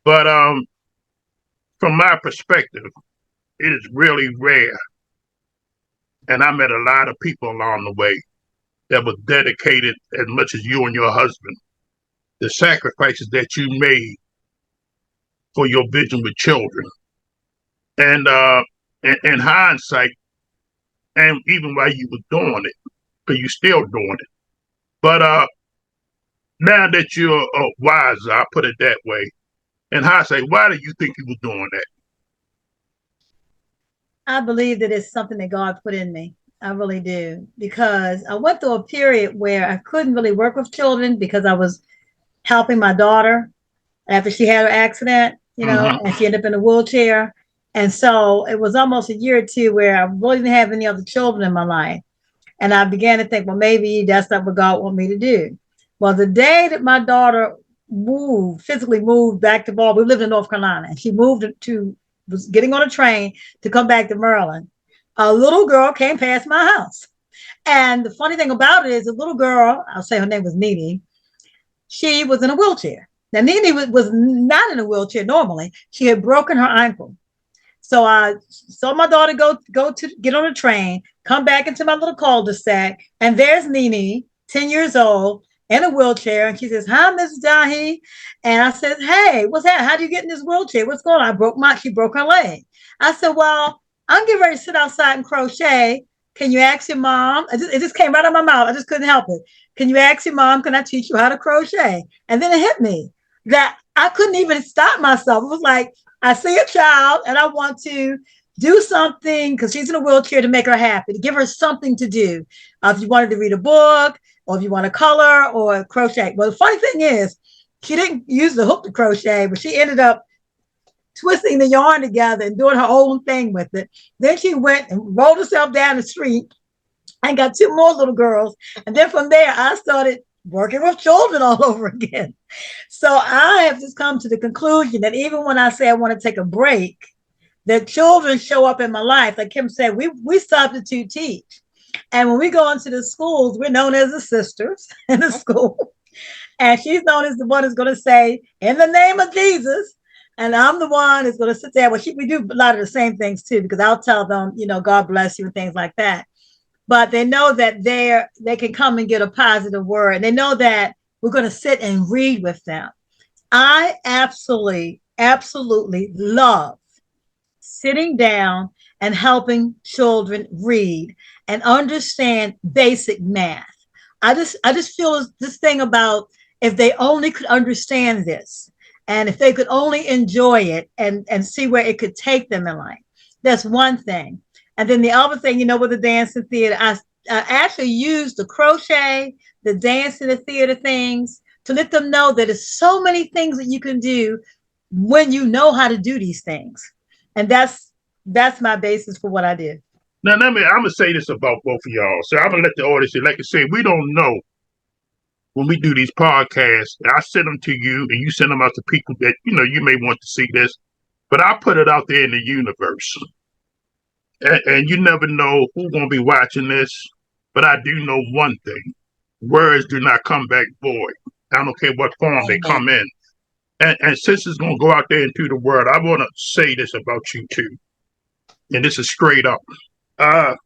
But from my perspective, it is really rare. And I met a lot of people along the way that was dedicated as much as you and your husband. The sacrifices that you made for your vision with children. And in hindsight, and even while you were doing it, because you're still doing it. But now that you're wiser, I'll put it that way, in hindsight, why do you think you were doing that? I believe that it's something that God put in me. I really do. Because I went through a period where I couldn't really work with children because I was helping my daughter after she had her accident, and she ended up in a wheelchair. And so it was almost a year or two where I really didn't have any other children in my life. And I began to think, well, maybe that's not what God wanted me to do. Well, the day that my daughter physically moved back to Baltimore, we lived in North Carolina, and she was getting on a train to come back to Maryland. A little girl came past my house. And the funny thing about it is the little girl, I'll say her name was Nene, she was in a wheelchair. Now, Nene was not in a wheelchair normally. She had broken her ankle. So I saw my daughter go to get on a train, come back into my little cul-de-sac, and there's Nene, 10 years old, in a wheelchair, and she says, "Hi, Miss Jahi." And I said, "Hey, what's that? How do you get in this wheelchair? What's going on?" She broke her leg. I said, "Well, I'm getting ready to sit outside and crochet. Can you ask your mom?" It just came right out of my mouth. I just couldn't help it. "Can you ask your mom, can I teach you how to crochet?" And then it hit me that I couldn't even stop myself. It was like, I see a child and I want to do something because she's in a wheelchair to make her happy, to give her something to do. If you wanted to read a book, or if you want to color or crochet. Well, the funny thing is, she didn't use the hook to crochet, but she ended up twisting the yarn together and doing her own thing with it. Then she went and rolled herself down the street and got two more little girls. And then from there, I started working with children all over again. So I have just come to the conclusion that even when I say I want to take a break, that children show up in my life. Like Kim said, we substitute teach. And when we go into the schools, we're known as the sisters in the school. And she's known as the one who's going to say, "In the name of Jesus, And I'm the one that's going to sit there. Well, we do a lot of the same things too, because I'll tell them, God bless you and things like that. But they know that they can come and get a positive word. And they know that we're going to sit and read with them. I absolutely love sitting down and helping children read and understand basic math. I just feel this thing about if they only could understand this and if they could only enjoy it and see where it could take them in life. That's one thing. And then the other thing, with the dance and theater, I actually used the crochet, the dance and the theater things to let them know that there's so many things that you can do when you know how to do these things. And that's my basis for what I did. Now, I'm gonna say this about both of y'all. So I'm gonna let the audience say, like I say, we don't know when we do these podcasts. I send them to you, and you send them out to people that you may want to see this. But I put it out there in the universe, and you never know who's gonna be watching this. But I do know one thing: words do not come back void. I don't care what form they come in. And since it's gonna go out there into the world, I want to say this about you too, and this is straight up. Uh,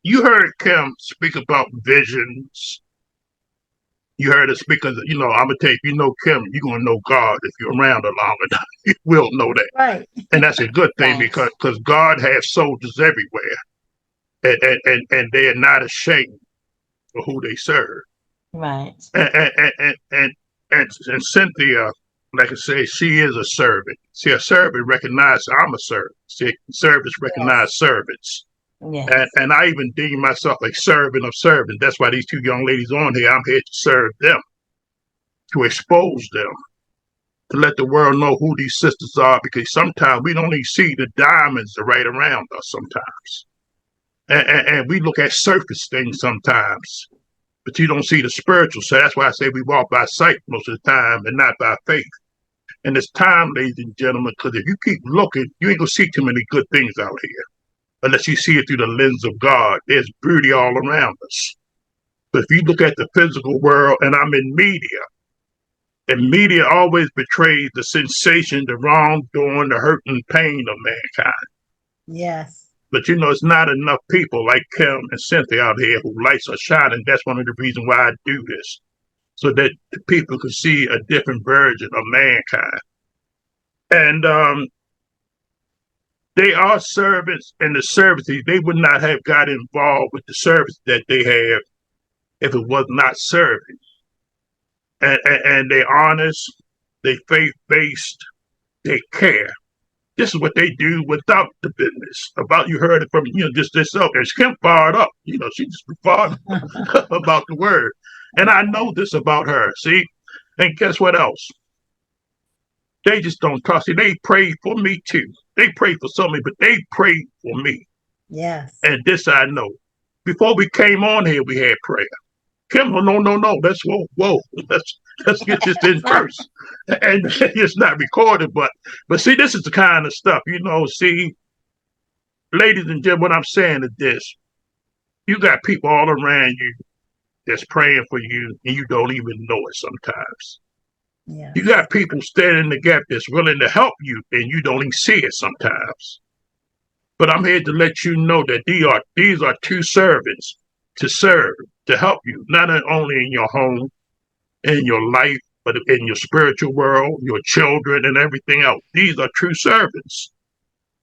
you heard Kim speak about visions. You heard her speak of, I'm gonna tell you, Kim, you're gonna know God if you're around her long enough. You will know that, Right. And that's a good thing because God has soldiers everywhere, and they are not ashamed of who they serve. Right. And Cynthia, like I say, she is a servant. See, a servant recognizes I'm a servant. See, servants recognize servants. Yes. And I even deem myself a servant of servants. That's why these two young ladies on here, I'm here to serve them, to expose them, to let the world know who these sisters are, because sometimes we don't even see the diamonds that are right around us sometimes. And we look at surface things sometimes, but you don't see the spiritual. So that's why I say we walk by sight most of the time and not by faith. And it's time, ladies and gentlemen, because if you keep looking, you ain't going to see too many good things out here unless you see it through the lens of God. There's beauty all around us. But if you look at the physical world, and I'm in media, and media always betrays the sensation, the wrongdoing, the hurt and pain of mankind. Yes. But it's not enough people like Kim and Cynthia out here who lights are shining. That's one of the reasons why I do this, so that the people can see a different version of mankind. And they are servants, and the services, they would not have got involved with the service that they have if it was not serving. And they're honest, they faith-based, they care. This is what they do without the business. You heard it from, just this up. And Kim fired up. She just fired up about the word. And I know this about her, see? And guess what else? They just don't trust it. They pray for me too. They pray for somebody, but they pray for me. Yes. And this I know. Before we came on here, we had prayer. Kim, no. Let's whoa. Let's get this in first. And it's not recorded, but see, this is the kind of stuff, see, ladies and gentlemen, what I'm saying is this. You got people all around you that's praying for you, and you don't even know it sometimes. Yeah. You got people standing in the gap that's willing to help you, and you don't even see it sometimes. But I'm here to let you know that these are two servants to serve, to help you, not only in your home, in your life, but in your spiritual world, your children, and everything else. These are true servants.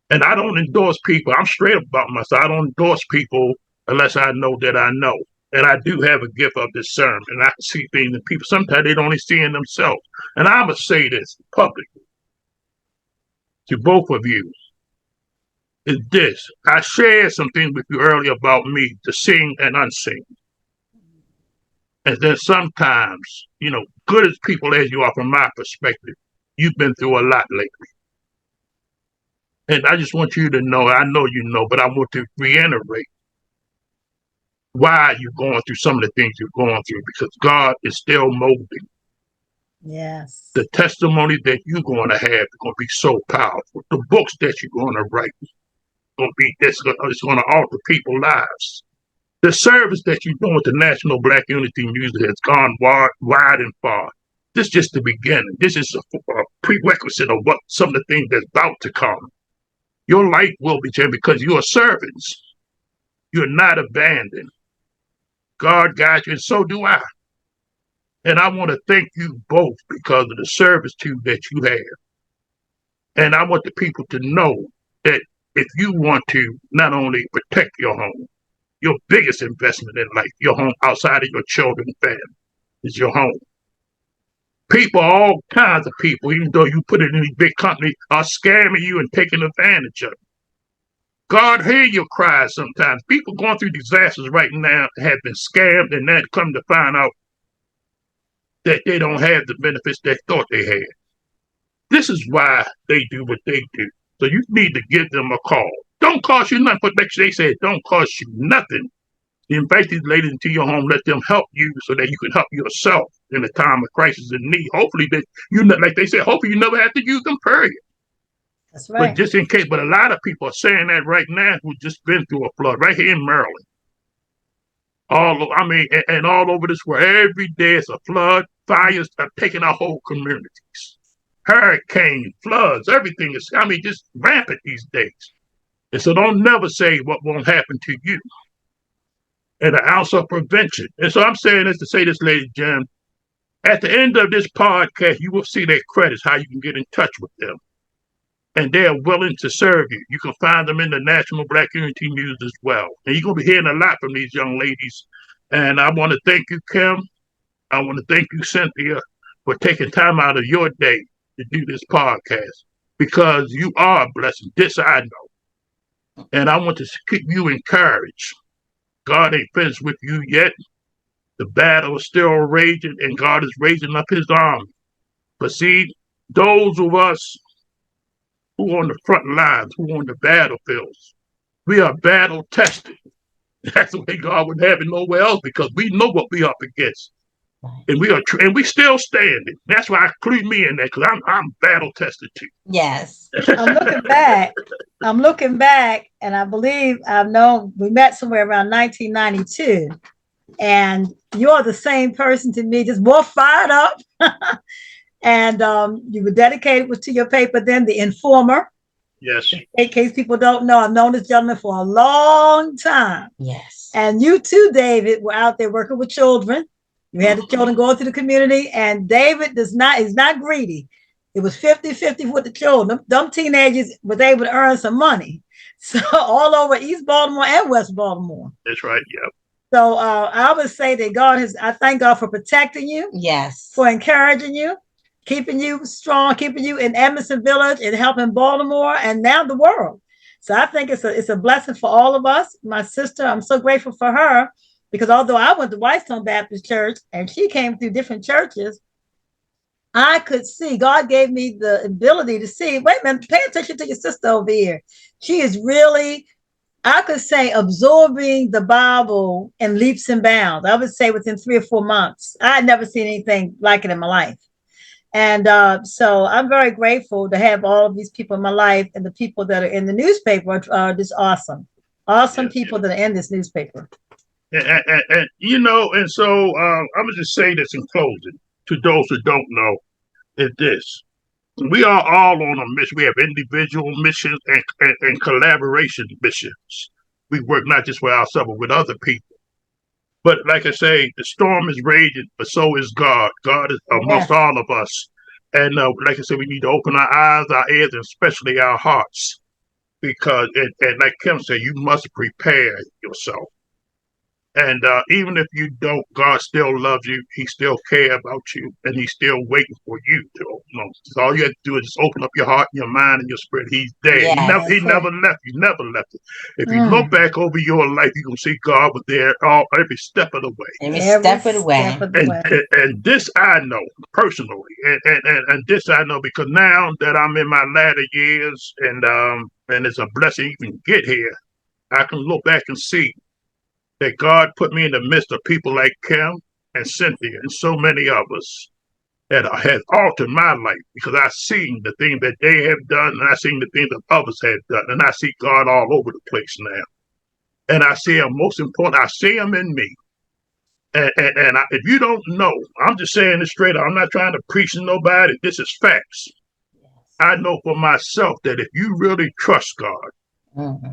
And I don't endorse people. I'm straight up about myself. I don't endorse people unless I know that I know. And I do have a gift of discernment. And I see things in people. Sometimes they don't even see in themselves. And I'm going to say this publicly to both of you. Is this. I shared some things with you earlier about me, the seen and unseen. And then sometimes, good as people as you are from my perspective, you've been through a lot lately. And I just want you to know, I know you know, but I want to reiterate why you're going through some of the things you're going through, because God is still molding. Yes. The testimony that you're going to have is going to be so powerful. The books that you're going to write it's going to alter people's lives. The service that you're doing with the National Black Unity Music has gone wide and far. This is just the beginning. This is a prerequisite of what some of the things that's about to come. Your life will be changed because you are servants. You're not abandoned. God guides you, and so do I. And I want to thank you both because of the servitude that you have. And I want the people to know that if you want to not only protect your home, your biggest investment in life, your home outside of your children and family, is your home. People, all kinds of people, even though you put it in these big companies, are scamming you and taking advantage of it. God hear your cries sometimes. People going through disasters right now have been scammed and then come to find out that they don't have the benefits they thought they had. This is why they do what they do. So you need to give them a call. Don't cost you nothing, but they say it don't cost you nothing. You invite these ladies into your home, let them help you so that you can help yourself in a time of crisis and need. Hopefully that you like they said, hopefully you never have to use them, period. That's right. But just in case, but a lot of people are saying that right now who've just been through a flood right here in Maryland. And all over this world, every day it's a flood. Fires are taking our whole communities. Hurricanes, floods, everything is, just rampant these days. And so don't never say what won't happen to you. And an ounce of prevention. And so I'm saying this to say this, ladies and gentlemen. At the end of this podcast, you will see their credits, how you can get in touch with them. And they're willing to serve you. You can find them in the National Black Unity News as well. And you're going to be hearing a lot from these young ladies. And I want to thank you, Kim. I want to thank you, Cynthia, for taking time out of your day to do this podcast because you are a blessing. This I know. And I want to keep you encouraged. God ain't finished with you yet. The battle is still raging, and God is raising up his army. But see, those of us who are on the front lines, who are on the battlefields, we are battle tested. That's the way God would have it nowhere else because we know what we are up against. And we still standing. That's why I include me in that because I'm battle tested too. Yes. I'm looking back, and I believe I've known we met somewhere around 1992, and you're the same person to me, just more fired up. And you were dedicated to your paper then, The Informer. Yes. In case people don't know, I've known this gentleman for a long time. Yes. And you too, David, were out there working with children. You had the children going through the community, and David is not greedy. It was 50-50 with the children. Them teenagers was able to earn some money. So all over East Baltimore and West Baltimore. That's right, yeah. So I would say that I thank God for protecting you. Yes. For encouraging you, keeping you strong, keeping you in Emerson Village and helping Baltimore and now the world. So I think it's a blessing for all of us. My sister, I'm so grateful for her. Because although I went to Whitestone Baptist Church and she came through different churches, I could see, God gave me the ability to see, wait a minute, pay attention to your sister over here. She is really, I could say, absorbing the Bible in leaps and bounds. I would say within 3 or 4 months. I had never seen anything like it in my life. And so I'm very grateful to have all of these people in my life, and the people that are in the newspaper are just awesome. Awesome people that are in this newspaper. And so I'm going to just say this in closing to those who don't know is this. We are all on a mission. We have individual missions and collaboration missions. We work not just with ourselves, but with other people. But like I say, the storm is raging, but so is God. God is amongst all of us. And like I said, we need to open our eyes, our ears, and especially our hearts. Because, and like Kim said, you must prepare yourself. And even if you don't, God still loves you. He still cares about you, and he's still waiting for you to open up. So all you have to do is just open up your heart, your mind, and your spirit. He's there. Yes. He never left you. Never left you. If you look back over your life, you're going to see God was there every step of the way. Every step of the way. And this I know personally, and this I know because now that I'm in my latter years, and it's a blessing even get here, I can look back and see that God put me in the midst of people like Kim and Cynthia and so many of us that has altered my life because I've seen the things that they have done, and I've seen the things that others have done, and I see God all over the place now. And I see him, most important, I see him in me. If you don't know, I'm just saying this straight up. I'm not trying to preach to nobody. This is facts. I know for myself that if you really trust God,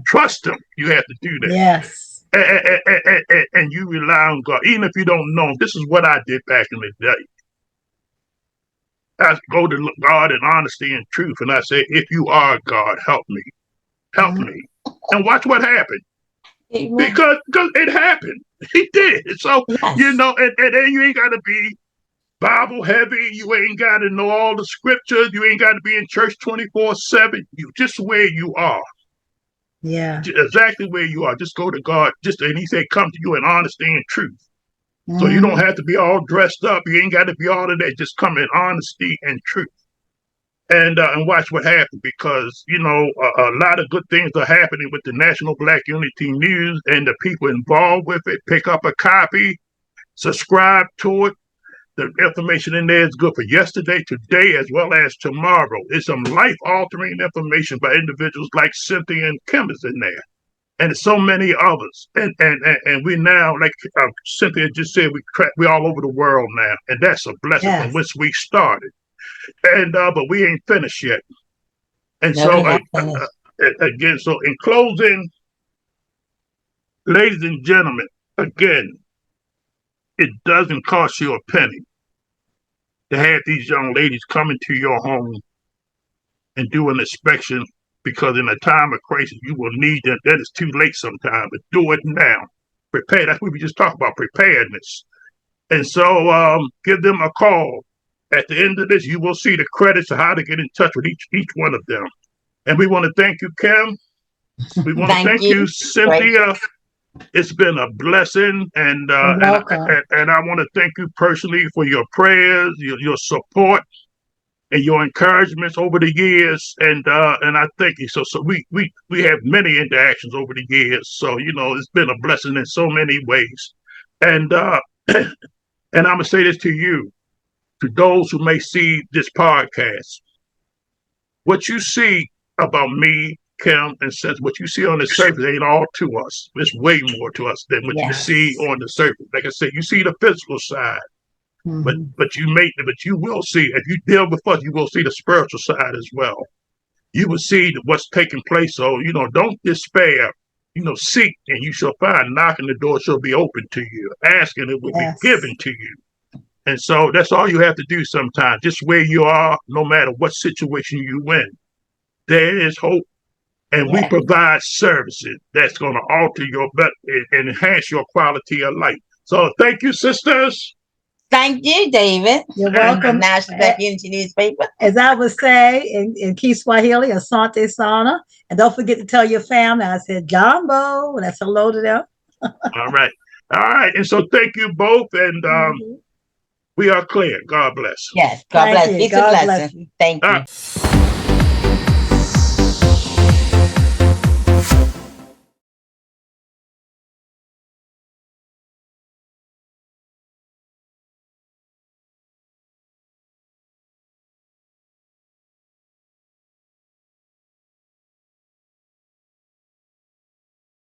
trust Him, you have to do that. Yes. And you rely on God, even if you don't know Him. This is what I did back in the day. I go to God in honesty and truth, and I say, if you are God, help me. Help me. And watch what happened. Amen. Because it happened. He did. So, Yes. you know, and then you ain't got to be Bible heavy. You ain't got to know all the scriptures. You ain't got to be in church 24/7. You just where you are. Yeah. Exactly where you are. Just go to God. And He said, come to you in honesty and truth. So you don't have to be all dressed up. You ain't got to be all of that. Just come in honesty and truth. And watch what happens, because, you know, a lot of good things are happening with the National Black Unity News, and the people involved with it. Pick up a copy, subscribe to it. The information in there is good for yesterday, today, as well as tomorrow. It's some life-altering information by individuals like Cynthia and Kim is in there, and so many others. And we now, like Cynthia just said, we're all over the world now, and that's a blessing from which we started. And but we ain't finished yet. And so again, so in closing, ladies and gentlemen, again, it doesn't cost you a penny to have these young ladies come into your home and do an inspection, because in a time of crisis, you will need them. That is too late sometimes, but do it now. Prepare. That's what we just talked about, preparedness. And so give them a call. At the end of this, you will see the credits of how to get in touch with each one of them. And we want to thank you, Kim. We want to thank you, Cynthia. It's been a blessing, and I want to thank you personally for your prayers, your support, and your encouragements over the years. And I thank you. So we have many interactions over the years. So, you know, it's been a blessing in so many ways. And and I'm gonna say this to you, to those who may see this podcast. What you see about me, Kim, and since what you see on the surface ain't all to us. It's way more to us than what you see on the surface. Like I said, you see the physical side, but you will see, if you deal with us, you will see the spiritual side as well. You will see what's taking place. So, you know, don't despair. You know, seek and you shall find. Knocking, the door shall be open to you. Asking, it will be given to you. And so that's all you have to do sometimes. Just where you are, no matter what situation you in, there is hope. And we provide services that's going to alter your and enhance your quality of life. So thank you, sisters. Thank you, David. You're welcome. National Black Unity Newspaper. As I would say in Kiswahili, Asante Sana. And don't forget to tell your family I said Jambo. That's hello to them. All right. All right. And so thank you both. And we are clear. God bless. Yes. God bless. Peace and blessing. Thank you.